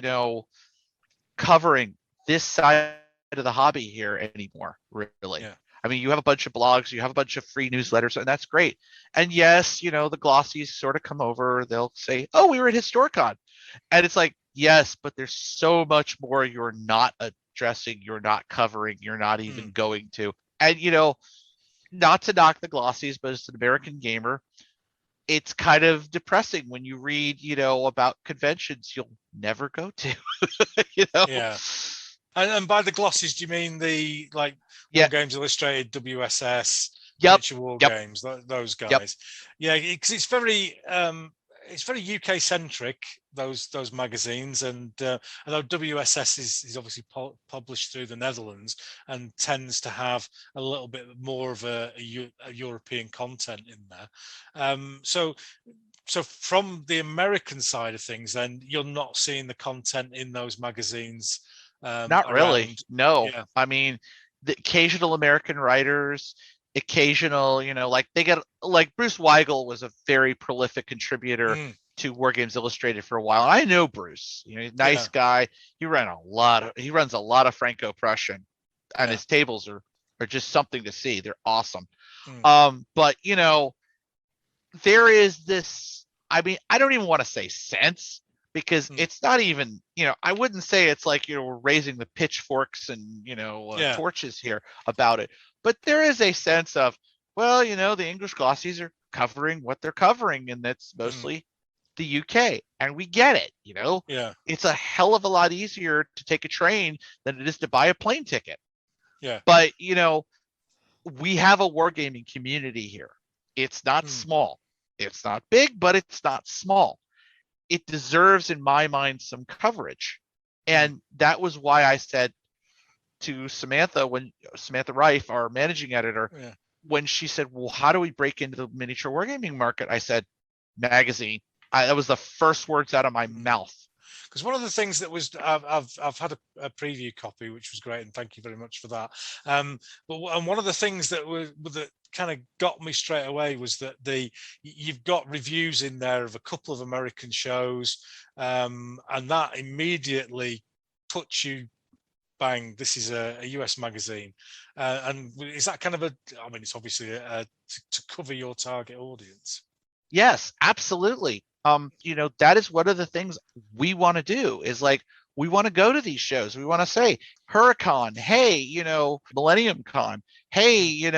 covering this side of the hobby here anymore, really. I mean, you have a bunch of blogs, you have a bunch of free newsletters, and that's great. And yes, the glossies sort of come over, they'll say, oh, we were at Historicon. And it's like, yes, but there's so much more you're not addressing, you're not covering, you're not even going to. And, not to knock the glossies, but as an American gamer, it's kind of depressing when you read, about conventions you'll never go to. And by the glossies, do you mean the Wargames Illustrated, WSS, Miniature Wargames, those guys? Because it's very UK centric, those magazines, and although WSS is obviously published through the Netherlands and tends to have a little bit more of a European content in there, so from the American side of things, then you're not seeing the content in those magazines. Not really. No. I mean, the occasional American writers, occasional, they get, like Bruce Weigel was a very prolific contributor to Wargames Illustrated for a while. I know Bruce, he's a nice guy. He runs a lot of Franco-Prussian, and his tables are just something to see. They're awesome. But there is this, I mean, I don't even want to say sense, because it's not even, I wouldn't say it's like, we're raising the pitchforks and, torches here about it. But there is a sense of, well, the English glossies are covering what they're covering, and that's mostly the UK. And we get it, It's a hell of a lot easier to take a train than it is to buy a plane ticket. But, we have a wargaming community here. It's not small. It's not big, but it's not small. It deserves, in my mind, some coverage. And that was why I said to Samantha Reif, our managing editor, when she said, well, how do we break into the miniature wargaming market? I said, magazine. That was the first words out of my mouth. Because one of the things that was, I've had a preview copy, which was great, and thank you very much for that. And one of the things that kind of got me straight away was that you've got reviews in there of a couple of American shows, and that immediately puts you bang, this is a US magazine, and is that kind of I mean, it's obviously to cover your target audience. Yes, absolutely. That is one of the things we want to do is like, we want to go to these shows. We want to say Hurricane, hey, Millennium Con, hey,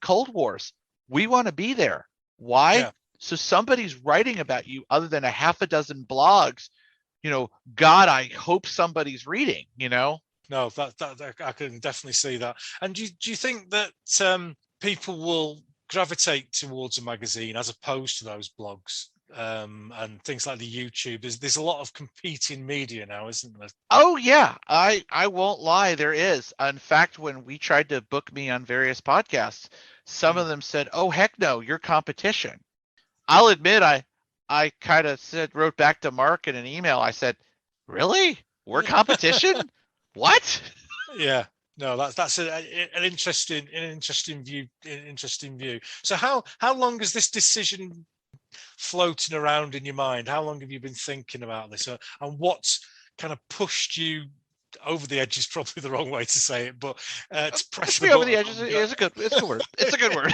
Cold Wars. We want to be there. Why? Yeah. So somebody's writing about you other than a half a dozen blogs. God, I hope somebody's reading, No, that I can definitely see that. And do you think that people will gravitate towards a magazine as opposed to those blogs and things like the YouTube? There's a lot of competing media now, isn't there? Oh yeah, I won't lie, there is. In fact, when we tried to book me on various podcasts, some of them said, "Oh heck no, you're competition." I'll admit, I kind of wrote back to Mark in an email. I said, "Really? We're competition? What?" Yeah. No, that's an interesting view. So how long has this decision floating around in your mind? How long have you been thinking about this? And what's kind of pushed you over the edge is probably the wrong way to say it, but to press the over the edge is a good word. It's a good word.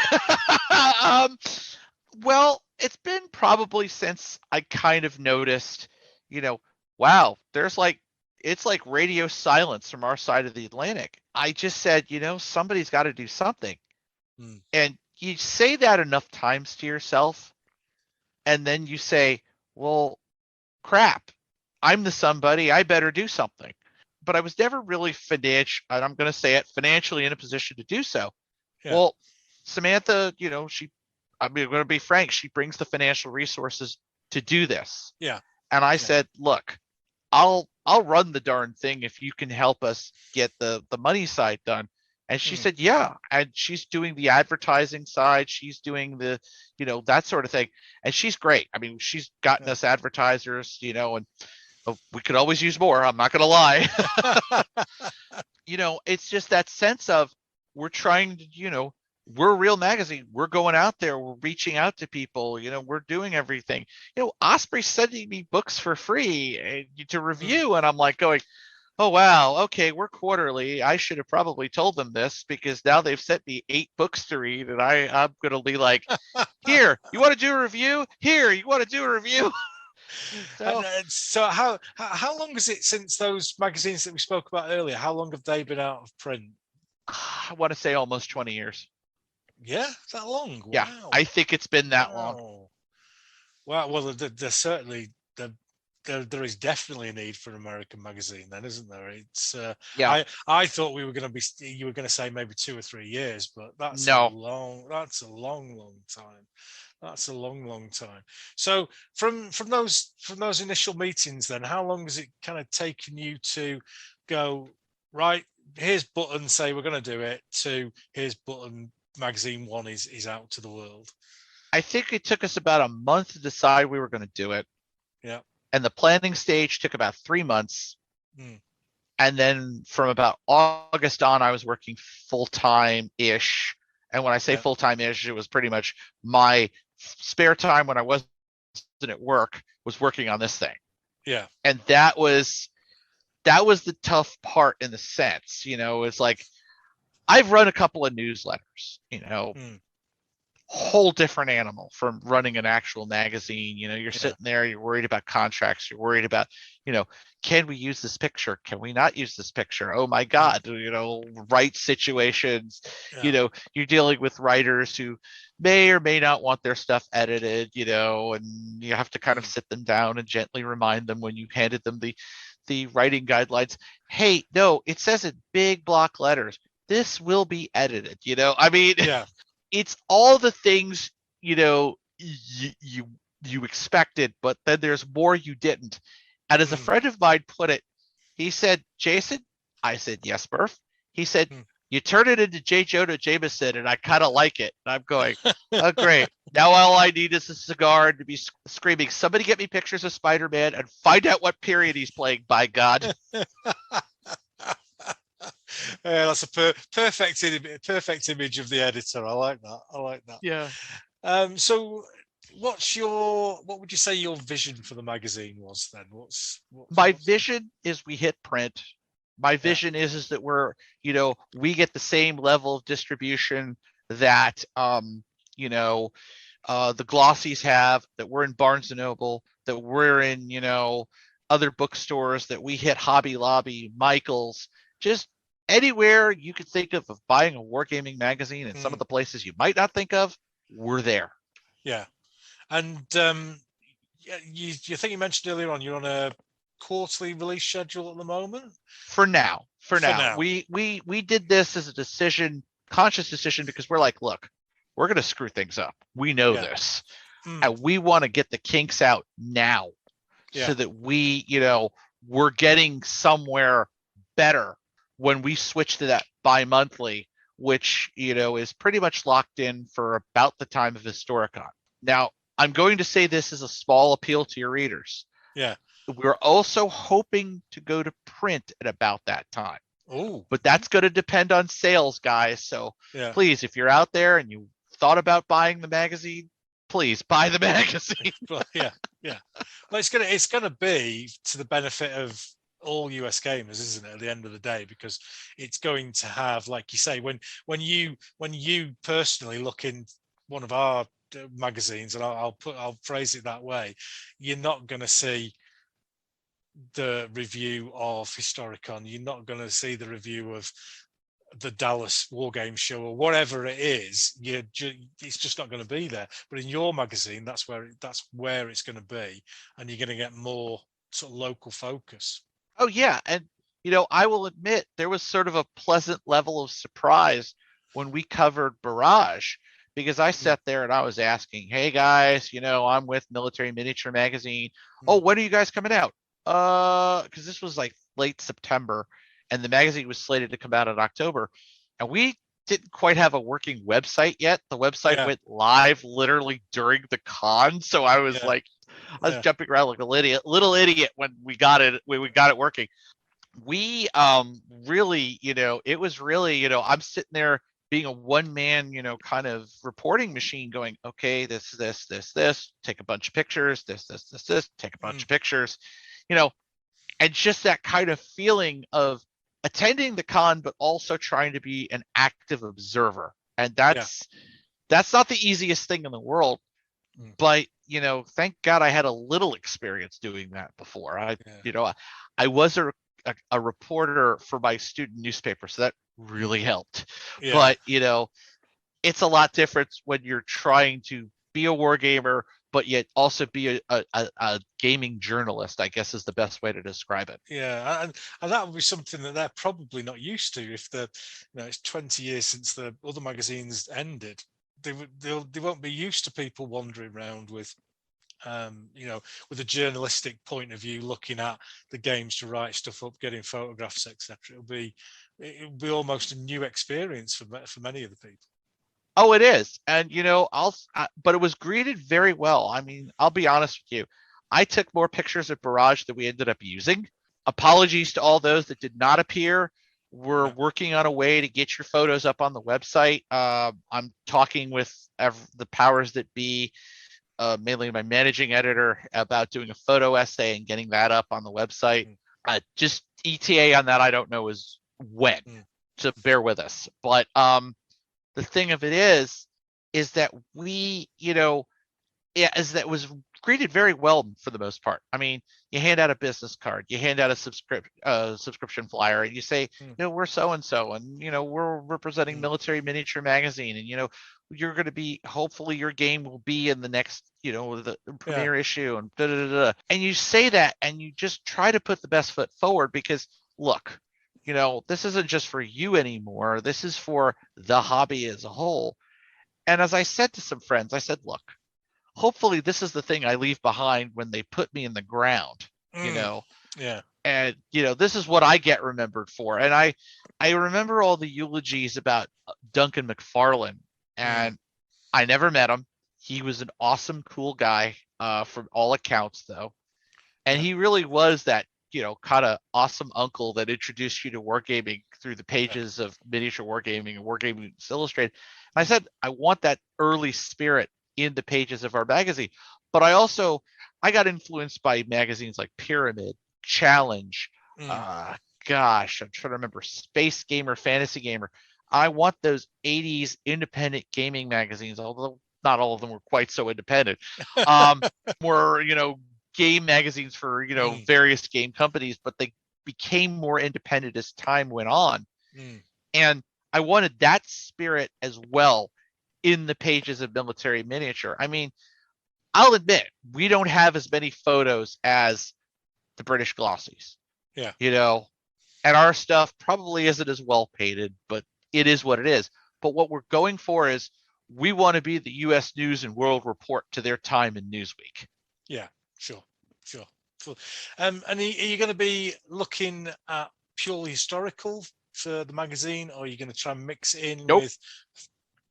Well, it's been probably since I kind of noticed, wow, it's like radio silence from our side of the Atlantic. I just said, somebody's got to do something. And you say that enough times to yourself, and then you say, well, crap, I'm the somebody, I better do something. But I was never really financially in a position to do so. Yeah. Well, Samantha, I'm going to be frank, she brings the financial resources to do this. Yeah. And I said, look, I'll run the darn thing if you can help us get the money side done. And she said, yeah. And she's doing the advertising side. She's doing the, that sort of thing. And she's great. I mean, she's gotten us advertisers, and we could always use more. I'm not going to lie. It's just that sense of we're trying to, we're a real magazine. We're going out there. We're reaching out to people. We're doing everything. Osprey's sending me books for free to review. And I'm like going, oh, wow. Okay, we're quarterly. I should have probably told them this because now they've sent me 8 books to read. And I'm going to be like, here, you want to do a review? Here, you want to do a review? So how long is it since those magazines that we spoke about earlier? How long have they been out of print? I want to say almost 20 years. Yeah, that long. Yeah, wow. I think it's been that long. Wow. Well, there's certainly there is definitely a need for an American magazine, then, isn't there? It's yeah. I thought you were going to say maybe 2 or 3 years, but that's a long time. That's a long time. So from those initial meetings, then, how long has it kind of taken you to go, right, here's button, say we're going to do it, to here's button, magazine 1 is out to the world? I think it took us about a month to decide we were going to do it. Yeah. And the planning stage took about 3 months. And then from about August on, I was working full-time-ish. And when I say full-time-ish, it was pretty much my spare time when I wasn't at work was working on this thing. Yeah. And that was the tough part in the sense, it's like I've run a couple of newsletters, whole different animal from running an actual magazine. You're sitting there, you're worried about contracts, you're worried about, can we use this picture? Can we not use this picture? Oh my God, right situations, you're dealing with writers who may or may not want their stuff edited, and you have to kind of sit them down and gently remind them when you handed them the writing guidelines. Hey, no, it says in big block letters, this will be edited, I mean, it's all the things, you expected, but then there's more you didn't. And as a friend of mine put it, he said, Jason, I said, yes, Murph. He said, you turn it into J. Jonah Jameson, and I kind of like it. And I'm going, oh, great. Now all I need is a cigar and to be screaming, somebody get me pictures of Spider-Man and find out what period he's playing, by God. That's a perfect image of the editor. I like that. Yeah. So what would you say your vision for the magazine was then? What's my vision is we hit print. My vision is that we get the same level of distribution that the Glossies have, that we're in Barnes and Noble, that we're in other bookstores, that we hit Hobby Lobby, Michael's, just anywhere you could think of buying a Wargaming magazine, and some of the places you might not think of, we're there. Yeah, and you think you mentioned earlier on you're on a quarterly release schedule at the moment. For now. We did this as a conscious decision, because we're like, look, we're going to screw things up. We know this. And we want to get the kinks out now, so that we're getting somewhere better when we switch to that bi-monthly, which, is pretty much locked in for about the time of Historicon. Now, I'm going to say this is a small appeal to your readers. Yeah. We're also hoping to go to print at about that time. Oh. But that's going to depend on sales, guys. So please, if you're out there and you thought about buying the magazine, please buy the magazine. Yeah. Well, it's gonna be to the benefit of all US gamers, isn't it, at the end of the day, because it's going to have, like you say, when you personally look in one of our magazines, and I'll phrase it that way, you're not going to see the review of Historicon, you're not going to see the review of the Dallas Wargames show or whatever it is. It's just not going to be there. But in your magazine, that's where it's going to be, and you're going to get more sort of local focus. Oh yeah, and I will admit there was sort of a pleasant level of surprise when we covered Barrage, because I sat there and I was asking, hey guys, I'm with Military Miniature Magazine. Oh, when are you guys coming out? Because this was like late September, and the magazine was slated to come out in October, and we didn't quite have a working website yet. The website went live literally during the con, so I was I was jumping around like a little idiot when we got it working. We really, it was really, I'm sitting there being a one-man, kind of reporting machine, going, okay, this, take a bunch of pictures, this, take a bunch of pictures, and just that kind of feeling of attending the con, but also trying to be an active observer. And that's not the easiest thing in the world, but thank God I had a little experience doing that before. I was a reporter for my student newspaper, so that really helped. But it's a lot different when you're trying to be a wargamer, but yet also be a gaming journalist, I guess is the best way to describe it. Yeah, and that would be something that they're probably not used to. If it's 20 years since the other magazines ended, they won't be used to people wandering around with with a journalistic point of view, looking at the games to write stuff up, getting photographs, etc. It'll be almost a new experience for many of the people. Oh, it is. And, but it was greeted very well. I mean, I'll be honest with you. I took more pictures at Barrage than we ended up using. Apologies to all those that did not appear. We're working on a way to get your photos up on the website. I'm talking with the powers that be, mainly my managing editor, about doing a photo essay and getting that up on the website. Just ETA on that, I don't know is when, so bear with us. But the thing of it is that we, that was greeted very well for the most part. I mean, you hand out a business card, you hand out a subscription flyer, and you say, we're so-and-so, and, we're representing Military Miniature Magazine, and, you're going to be, hopefully your game will be in the next, the premiere issue, and da-da-da-da. And you say that, and you just try to put the best foot forward, because look, this isn't just for you anymore. This is for the hobby as a whole. And as I said to some friends, I said, look, hopefully this is the thing I leave behind when they put me in the ground, Yeah. And, this is what I get remembered for. And I remember all the eulogies about Duncan McFarlane, and I never met him. He was an awesome, cool guy, from all accounts, though. And he really was that, kind of awesome uncle that introduced you to wargaming through the pages of Miniature Wargaming and Wargaming Illustrated. And I said, I want that early spirit in the pages of our magazine. But I got influenced by magazines like Pyramid, Challenge, gosh, I'm trying to remember, Space Gamer, Fantasy Gamer. I want those 80s independent gaming magazines, although not all of them were quite so independent. More, game magazines for, various game companies, but they became more independent as time went on. And I wanted that spirit as well in the pages of Military Miniature. I mean, I'll admit, we don't have as many photos as the British glossies. Yeah. And our stuff probably isn't as well painted, but it is what it is. But what we're going for is we want to be the U.S. News and World Report to their time in Newsweek. Yeah, sure. And are you going to be looking at purely historical for the magazine, or are you going to try and mix it in with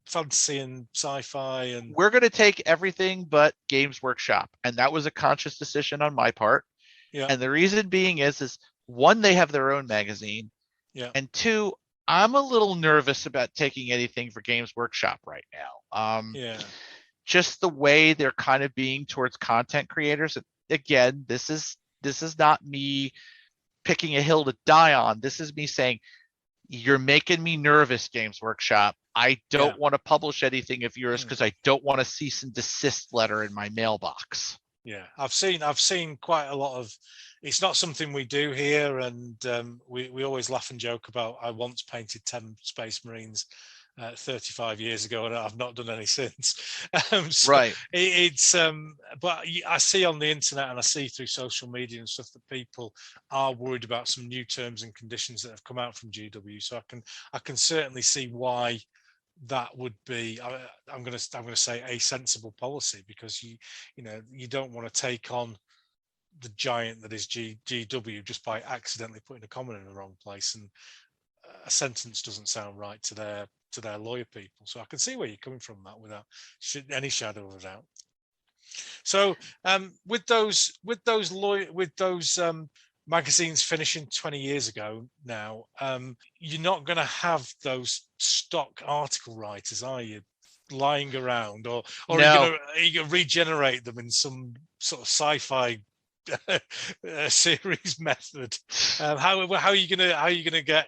fantasy and sci-fi? And we're going to take everything but Games Workshop, and that was a conscious decision on my part. Yeah. And the reason being is one, they have their own magazine. Yeah. And two, I'm a little nervous about taking anything for Games Workshop right now. Just the way they're kind of being towards content creators. Again, this is not me picking a hill to die on. This is me saying, you're making me nervous, Games Workshop. I don't want to publish anything of yours because I don't want a cease and desist letter in my mailbox. Yeah, I've seen quite a lot of. It's not something we do here, and we always laugh and joke about. I once painted 10 Space Marines 35 years ago, and I've not done any since. Right. But I see on the internet and I see through social media and stuff that people are worried about some new terms and conditions that have come out from GW. So I can certainly see why that would be. I'm going to say a sensible policy, because you don't want to take on the giant that is GW just by accidentally putting a comma in the wrong place, and a sentence doesn't sound right to their lawyer people. So I can see where you're coming from that without any shadow of a doubt. So with those magazines finishing 20 years ago now, you're not going to have those stock article writers, are you, lying around, or no. are you going to regenerate them in some sort of sci-fi series method? How are you gonna get?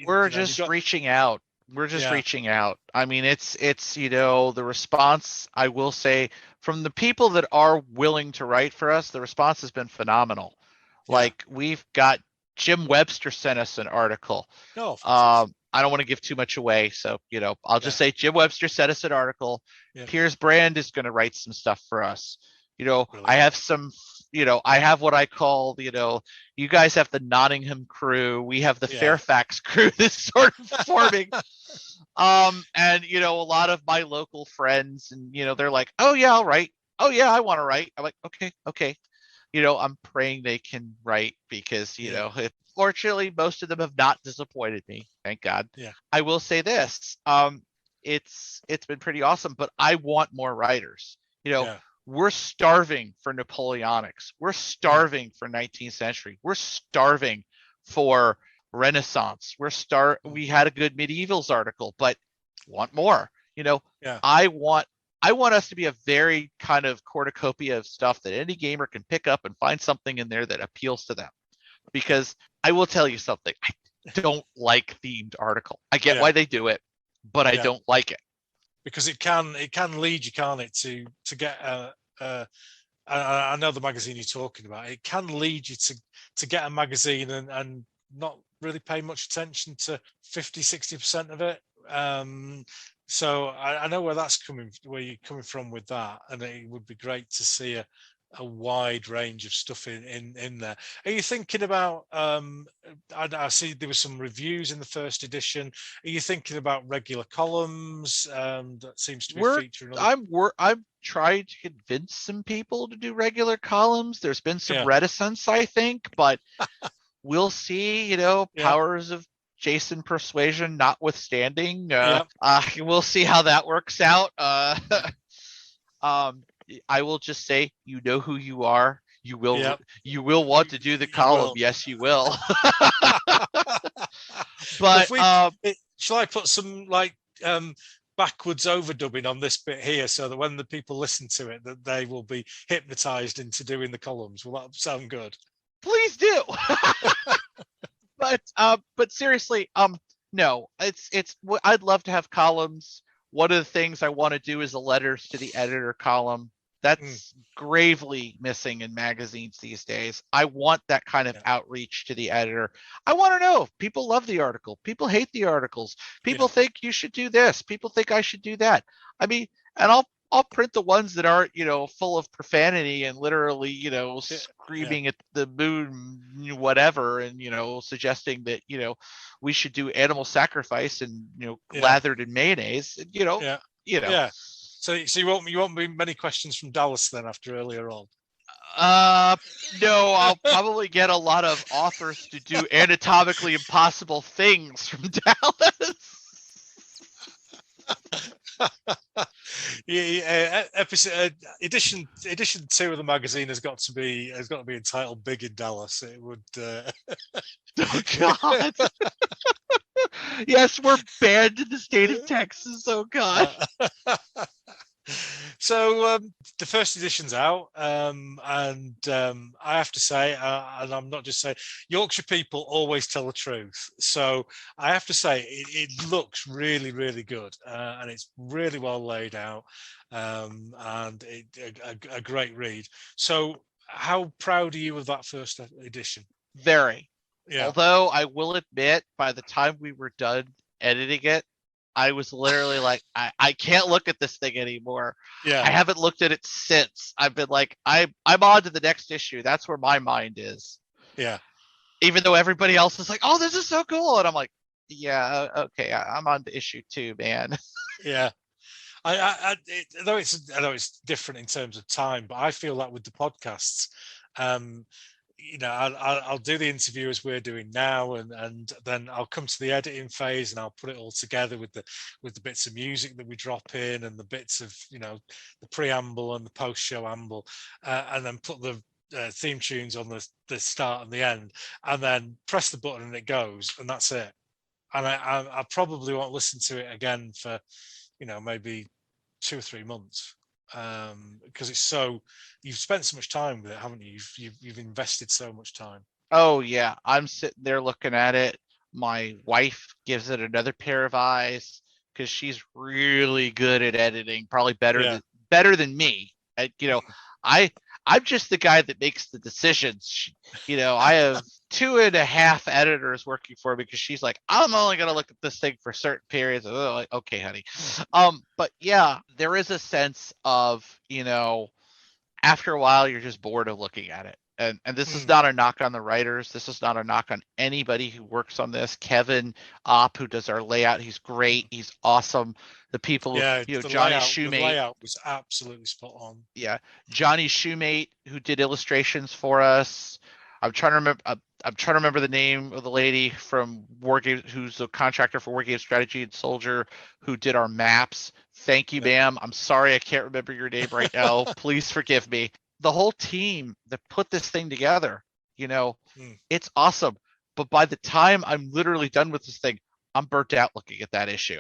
We're just reaching out. Reaching out. I mean, it's the response, I will say, from the people that are willing to write for us, the response has been phenomenal. Like, we've got Jim Webster sent us an article. I don't want to give too much away, so I'll just say Jim Webster sent us an article. Piers Brand is going to write some stuff for us. I have some, I have what I call, you guys have the Nottingham crew. We have the Fairfax crew that's sort of forming. And, a lot of my local friends, and, they're like, oh yeah, I'll write. Oh yeah, I want to write. I'm like, okay. I'm praying they can write, because, fortunately, most of them have not disappointed me. Thank God. Yeah. I will say this. It's been pretty awesome, but I want more writers. We're starving for Napoleonics. We're starving for 19th century. We're starving for Renaissance. We had a good medievals article, but want more. I want us to be a very kind of cornucopia of stuff that any gamer can pick up and find something in there that appeals to them. Because I will tell you something, I don't like themed article. I get why they do it, but I don't like it. Because it can lead you, can't it, to get I know the magazine you're talking about. It can lead you to get a magazine and not really pay much attention to 50-60% of it. So I know where you're coming from with that, and it would be great to see a wide range of stuff in there. Are you thinking about? I see there were some reviews in the first edition. Are you thinking about regular columns? That seems to be featuring. I'm trying to convince some people to do regular columns. There's been some reticence, I think, but we'll see. Powers of Jason persuasion notwithstanding, we'll see how that works out. I will just say, who you are. You will want to do the column. Yes, you will. But shall I put some backwards overdubbing on this bit here, so that when the people listen to it, that they will be hypnotized into doing the columns? Will that sound good? Please do. But seriously, no, it's. I'd love to have columns. One of the things I want to do is a letters to the editor column. That's gravely missing in magazines these days. I want that kind of outreach to the editor. I want to know if people love the article. People hate the articles. People think you should do this. People think I should do that. I mean, and I'll print the ones that aren't, full of profanity and literally, screaming at the moon, whatever, and, suggesting that, we should do animal sacrifice and, lathered in mayonnaise, So you won't be many questions from Dallas then after earlier on? No, I'll probably get a lot of authors to do anatomically impossible things from Dallas. Edition 2 of the magazine has got to be entitled "Big in Dallas." It would. Oh God. Yes, we're banned in the state of Texas. Oh God. So the first edition's out, and I have to say, and I'm not just saying, Yorkshire people always tell the truth. So I have to say, it looks really, really good, and it's really well laid out, and a great read. So how proud are you of that first edition? Very. Yeah. Although I will admit, by the time we were done editing it, I was literally like, I can't look at this thing anymore. Yeah. I haven't looked at it since. I've been like, I'm on to the next issue. That's where my mind is. Yeah. Even though everybody else is like, oh, this is so cool. And I'm like, yeah, okay, I'm on to issue 2, man. Yeah. I know it's different in terms of time, but I feel like with the podcasts, I'll do the interview as we're doing now, and then I'll come to the editing phase and I'll put it all together with the bits of music that we drop in and the bits of the preamble and the post-show amble, and then put the theme tunes on the start and the end, and then press the button and it goes, and that's it. And I probably won't listen to it again for maybe 2 or 3 months. Because it's you've spent so much time with it, haven't you? You've invested so much time. Oh yeah, I'm sitting there looking at it. My wife gives it another pair of eyes because she's really good at editing, probably better than me. I'm just the guy that makes the decisions. I have 2.5 editors working for me because she's like, I'm only going to look at this thing for certain periods. Oh, like, okay, honey. But yeah, there is a sense of, after a while, you're just bored of looking at it. And this is not a knock on the writers. This is not a knock on anybody who works on this. Kevin Opp, who does our layout, he's great. He's awesome. The people, Johnny Shoemate. The layout was absolutely spot on. Yeah, Johnny Shoemate, who did illustrations for us. I'm trying to remember the name of the lady from Wargames, who's a contractor for Wargames Strategy and Soldier, who did our maps. Thank you, ma'am. I'm sorry I can't remember your name right now. Please forgive me. The whole team that put this thing together, it's awesome. But by the time I'm literally done with this thing, I'm burnt out looking at that issue.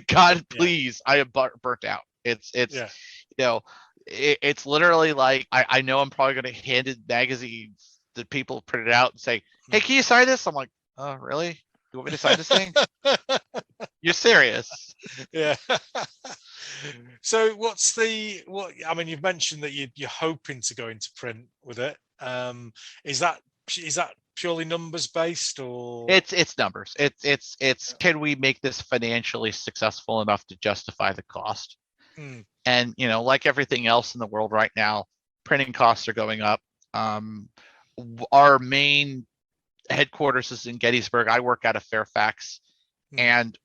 God, please, I am burnt out. It's literally like, I know I'm probably going to hand in magazines that people print it out and say, hey, can you sign this? I'm like, oh, really? You want me to sign this thing? You're serious? Yeah. So you've mentioned that you're hoping to go into print with it. Is that purely numbers based, or it's numbers? It's can we make this financially successful enough to justify the cost? And like everything else in the world right now, printing costs are going up. Our main headquarters is in Gettysburg. I work out of Fairfax, and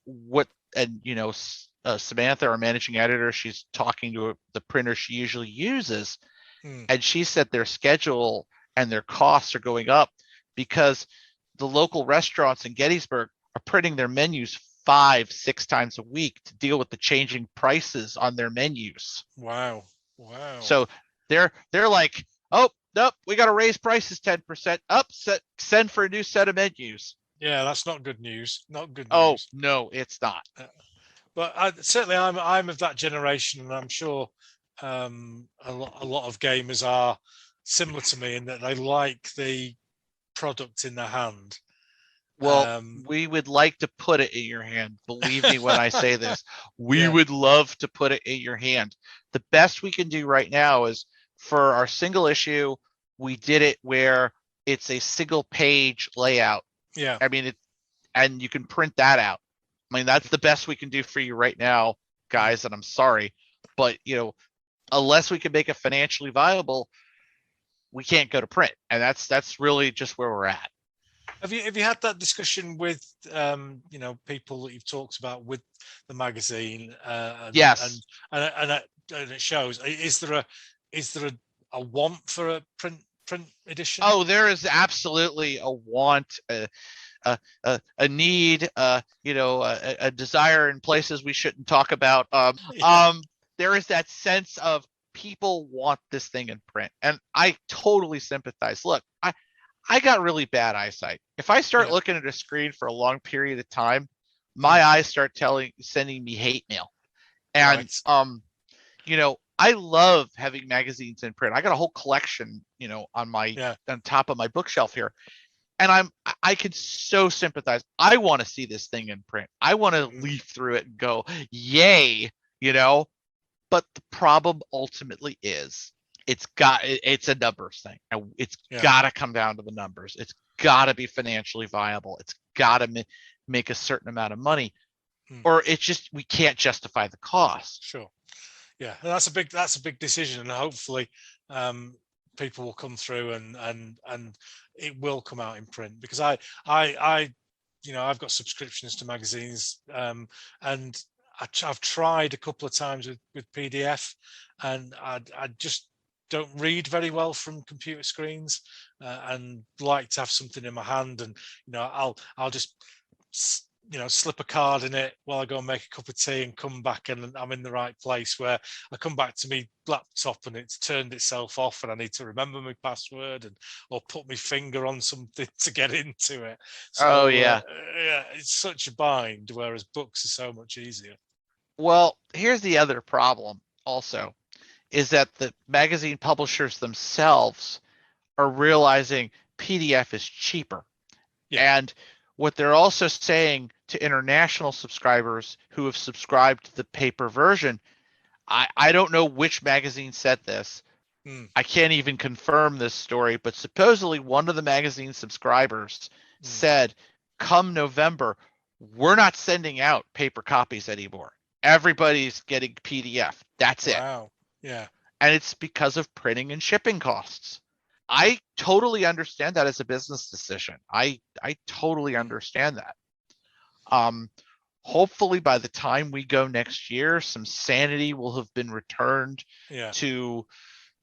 Samantha, our managing editor, she's talking to the printer she usually uses, and she said their schedule and their costs are going up because the local restaurants in Gettysburg are printing their menus 5-6 times a week to deal with the changing prices on their menus. Wow. So they're like, oh, nope, we got to raise prices 10%. Send for a new set of menus. Yeah, that's not good news. Not good news. Oh no, it's not. But I'm of that generation, and I'm sure a lot of gamers are similar to me in that they like the product in their hand. Well, we would like to put it in your hand. Believe me when I say this. We would love to put it in your hand. The best we can do right now is for our single issue, we did it where it's a single page layout. Yeah. I mean, and you can print that out. I mean, that's the best we can do for you right now, guys, and I'm sorry. But, unless we can make it financially viable, we can't go to print. And that's really just where we're at. Have you had that discussion with people that you've talked about with the magazine? Yes. And it shows. Is there a want for a print edition? Oh, there is absolutely a want, a need, a desire in places we shouldn't talk about. There is that sense of people want this thing in print, and I totally sympathize. Look, I got really bad eyesight. If I start looking at a screen for a long period of time, my eyes start sending me hate mail. And I love having magazines in print. I got a whole collection, on top of my bookshelf here. And I can so sympathize. I want to see this thing in print. I want to leaf through it and go, yay, But the problem ultimately is it's a numbers thing. It's got to come down to the numbers. It's got to be financially viable. It's got to make a certain amount of money, or it's just we can't justify the cost. Sure. Yeah, and that's a big decision, and hopefully people will come through and it will come out in print, because I've got subscriptions to magazines, and I've tried a couple of times with PDF, and I just don't read very well from computer screens, and like to have something in my hand, and I'll just slip a card in it while I go and make a cup of tea and come back, and I'm in the right place, where I come back to my laptop and it's turned itself off and I need to remember my password or put my finger on something to get into it. So, it's such a bind, whereas books are so much easier. Well, here's the other problem also, is that the magazine publishers themselves are realizing PDF is cheaper. Yeah. And what they're also saying to international subscribers who have subscribed to the paper version, I don't know which magazine said this. I can't even confirm this story, but supposedly one of the magazine subscribers said, come November, we're not sending out paper copies anymore. Everybody's getting PDF. That's it. Wow. Yeah. And it's because of printing and shipping costs. I totally understand that as a business decision. I totally understand that. Hopefully by the time we go next year, some sanity will have been returned to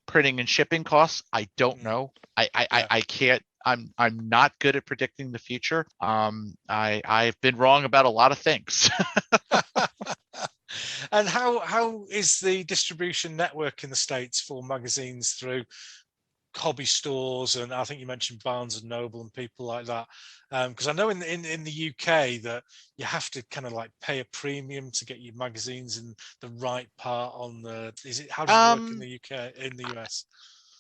printing and shipping costs. I don't know. I can't. I'm not good at predicting the future. I've been wrong about a lot of things. And how is the distribution network in the States for magazines through hobby stores? And I think you mentioned Barnes and Noble and people like that, because I know in the UK that you have to kind of like pay a premium to get your magazines in the right part on the. How does it work in the UK, in the US?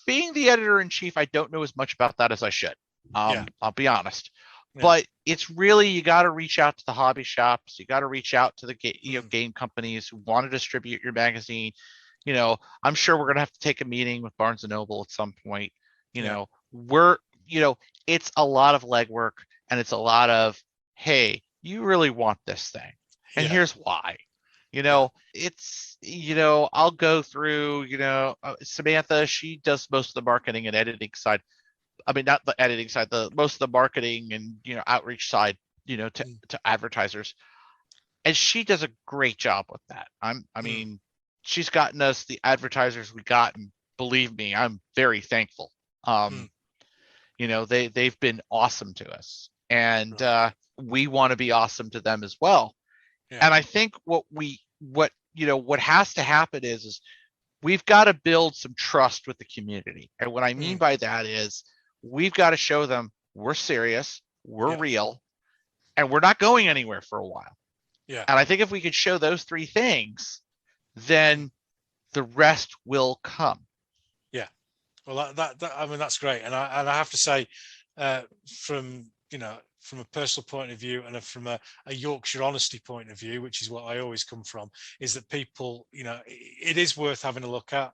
Being the editor-in-chief, I don't know as much about that as I should. I'll be honest. But it's really, you got to reach out to the hobby shops. You got to reach out to the game companies who want to distribute your magazine. I'm sure we're going to have to take a meeting with Barnes and Noble at some point. It's a lot of legwork, and it's a lot of, hey, you really want this thing, and here's why. It's, I'll go through, Samantha, she does most of the marketing and editing side. I mean, not the editing side, most of the marketing and, outreach side, to advertisers. And she does a great job with that. I mean, she's gotten us the advertisers we got, and believe me, I'm very thankful. They've been awesome to us, and we want to be awesome to them as well. And I think what has to happen is we've got to build some trust with the community. And what I mean by that is we've got to show them we're serious, we're real, and we're not going anywhere for a while. Yeah. And I think if we could show those three things, then the rest will come. Yeah. Well, that I mean, that's great. And I have to say, from from a personal point of view and from a Yorkshire honesty point of view, which is what I always come from, is that people, it is worth having a look at.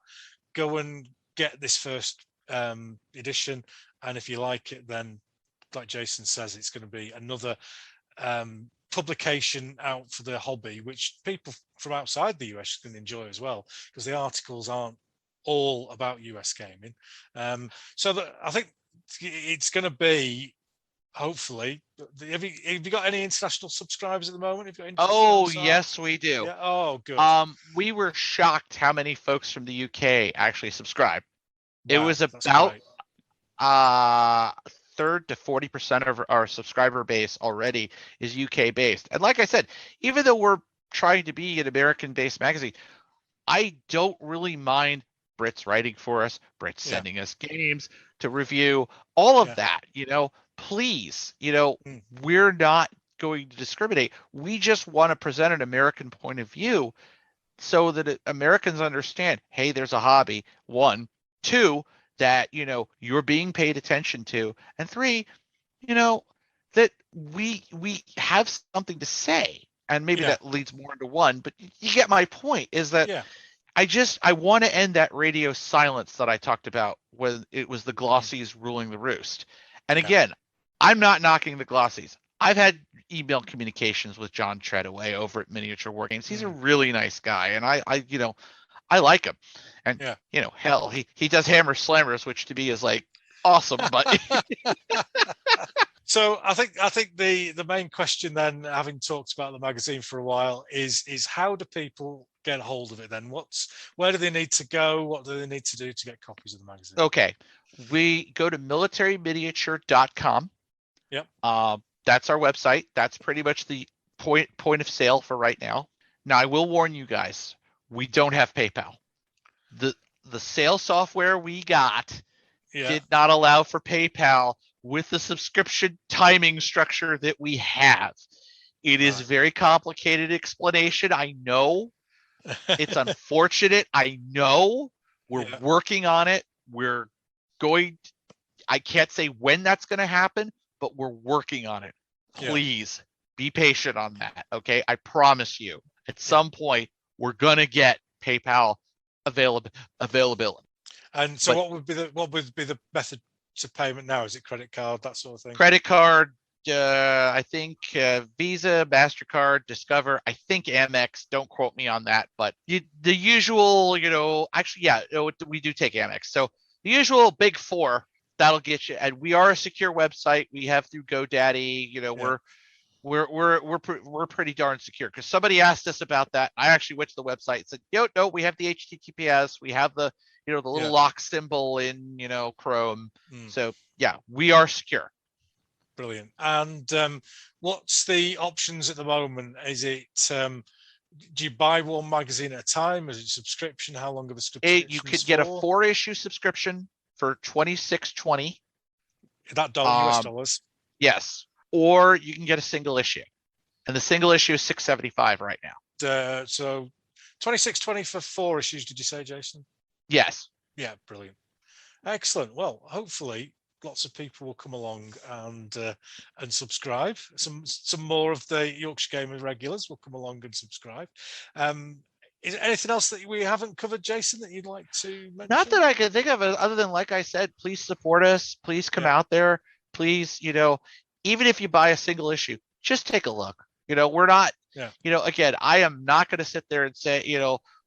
Go and get this first edition, and if you like it, then like Jason says, it's going to be another publication out for the hobby, which people from outside the US can enjoy as well, because the articles aren't all about US gaming. So that I think it's going to be, hopefully. Have you got any international subscribers at the moment? Oh, yes, we do. Yeah. Oh, good. We were shocked how many folks from the UK actually subscribe. Wow, it was about third to 40% of our subscriber base already is UK based. And like I said, even though we're trying to be an American based magazine, I don't really mind Brits writing for us, Brits sending us games to review, all of that, please, we're not going to discriminate. We just want to present an American point of view so that Americans understand, hey, there's a hobby, 1, 2, that, you're being paid attention to, and 3, that we have something to say. And maybe that leads more into 1, but you get my point, is that I want to end that radio silence that I talked about when it was the glossies ruling the roost. And again, I'm not knocking the glossies. I've had email communications with John Treadaway over at Miniature Wargames. He's a really nice guy, and I like him. And hell, he does Hammer Slammers, which to me is like awesome. But so I think the main question then, having talked about the magazine for a while, is how do people get a hold of it then? Where do they need to go? What do they need to do to get copies of the magazine? Okay, we go to militaryminiature.com. Yep. That's our website. That's pretty much the point of sale for right now. Now, I will warn you guys, we don't have PayPal. The sales software we got did not allow for PayPal with the subscription timing structure that we have. It is very complicated explanation. I know. It's unfortunate. I know. We're working on it. I can't say when that's going to happen, but we're working on it. Please be patient on that. Okay. I promise you at some point we're going to get PayPal availability. And so what would be the method to payment now? Is it credit card, that sort of thing? Credit card, I think Visa, MasterCard, Discover, I think Amex. Don't quote me on that, but the usual, we do take Amex. So the usual big 4, that'll get you. And we are a secure website. We have through GoDaddy. We're pretty darn secure, because somebody asked us about that. I actually went to the website and said, no, we have the HTTPS. We have the the little lock symbol in Chrome. So we are secure. Brilliant. And what's the options at the moment? Is it do you buy one magazine at a time? Is it subscription? How long of a subscription? You could get a 4-issue subscription for $26.20. That US dollars. Yes. Or you can get a single issue, and the single issue is $6.75 right now. So $26.20 for 4 issues. Did you say, Jason? Yes. Yeah, brilliant, excellent. Well, hopefully, lots of people will come along and subscribe. Some more of the Yorkshire Gamer regulars will come along and subscribe. Is there anything else that we haven't covered, Jason, that you'd like to mention? Not that I can think of, other than, like I said, please support us. Please come out there. Please, even if you buy a single issue, just take a look. We're not, again, I am not going to sit there and say,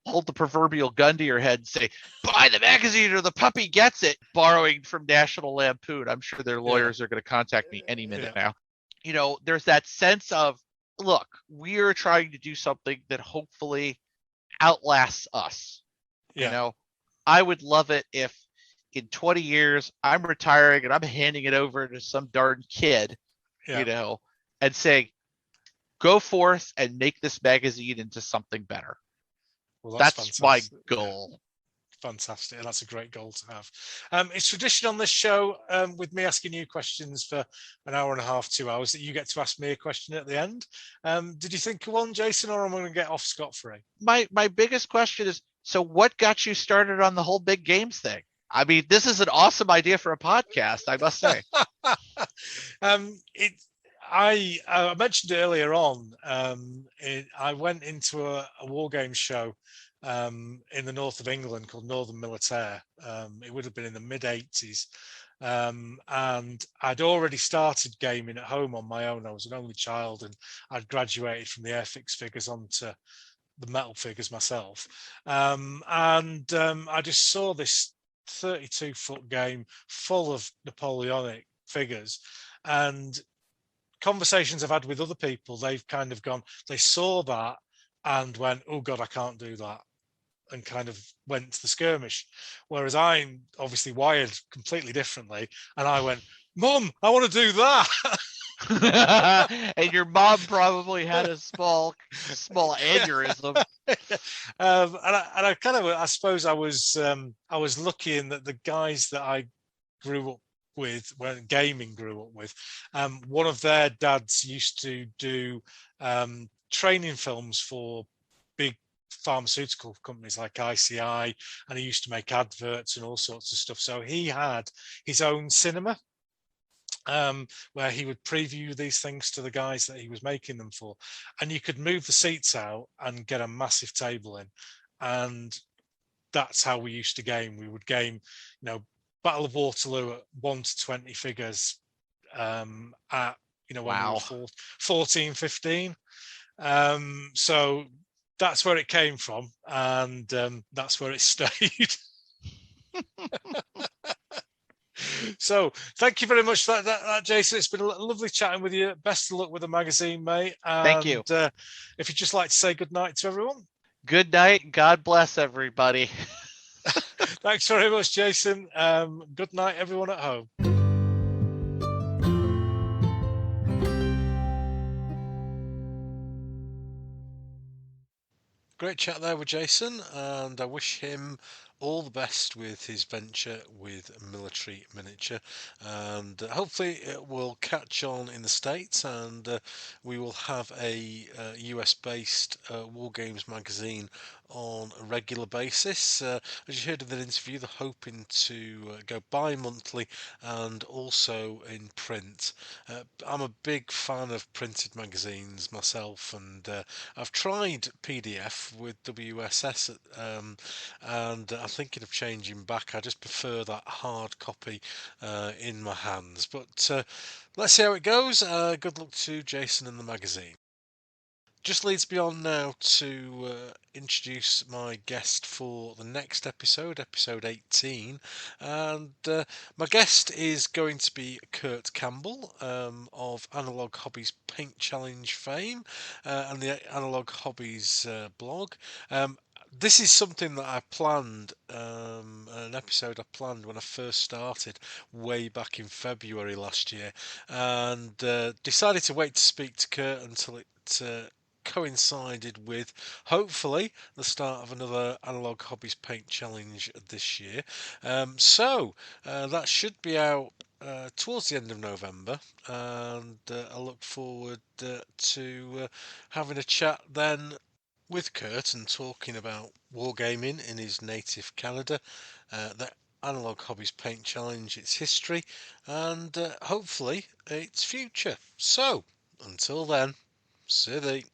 hold the proverbial gun to your head and say, buy the magazine or the puppy gets it, borrowing from National Lampoon. I'm sure their lawyers are going to contact me any minute now. There's that sense of, look, we are trying to do something that hopefully outlasts us. I would love it if in 20 years I'm retiring and I'm handing it over to some darn kid, and saying, go forth and make this magazine into something better. Well, that's my goal. Fantastic. And that's a great goal to have. It's tradition on this show, with me asking you questions for an hour and a half, 2 hours, that you get to ask me a question at the end. Did you think of one, Jason, or am I going to get off scot-free? My biggest question is, so what got you started on the whole big games thing? I mean, this is an awesome idea for a podcast, I must say. I mentioned earlier on. I went into a Wargames show in the north of England called Northern Militaire. It would have been in the mid-80s. And I'd already started gaming at home on my own. I was an only child, and I'd graduated from the Airfix figures onto the metal figures myself. I just saw this 32-foot game full of Napoleonic figures, and conversations I've had with other people, they've kind of gone, they saw that and went, oh God, I can't do that, and kind of went to the skirmish. Whereas I'm obviously wired completely differently, and I went, Mum, I want to do that. And your mom probably had a small aneurysm. I suppose I was lucky in that the guys that I grew up with, when gaming grew up with, one of their dads used to do training films for big pharmaceutical companies like ICI, and he used to make adverts and all sorts of stuff. So he had his own cinema, where he would preview these things to the guys that he was making them for, and you could move the seats out and get a massive table in, and that's how we used to game. We would game, Battle of Waterloo at 1 to 20 figures, at when we were 14, 15. So that's where it came from, and that's where it stayed. So thank you very much for that, Jason. It's been a lovely chatting with you. Best of luck with the magazine, mate. And thank you. If you'd just like to say good night to everyone. Good night. God bless everybody. Thanks very much, Jason. Good night, everyone at home. Great chat there with Jason, and I wish him all the best with his venture with Military Miniature, and hopefully it will catch on in the States, and we will have a US based Wargames magazine on a regular basis. As you heard in that interview, they're hoping to go bi-monthly and also in print. I'm a big fan of printed magazines myself, and I've tried PDF with WSS, and I'm thinking of changing back. I just prefer that hard copy in my hands, but let's see how it goes. Good luck to Jason and the magazine. Just leads me on now to introduce my guest for the next episode, episode 18. And my guest is going to be Kurt Campbell, of Analog Hobbies Paint Challenge fame, and the Analog Hobbies blog. This is something that I planned, an episode I planned when I first started way back in February last year, and decided to wait to speak to Kurt until it coincided with, hopefully, the start of another Analog Hobbies Paint Challenge this year. So that should be out towards the end of November, and I look forward to having a chat then with Kurt and talking about wargaming in his native Canada, the Analog Hobbies Paint Challenge, its history, and hopefully its future. So, until then, City.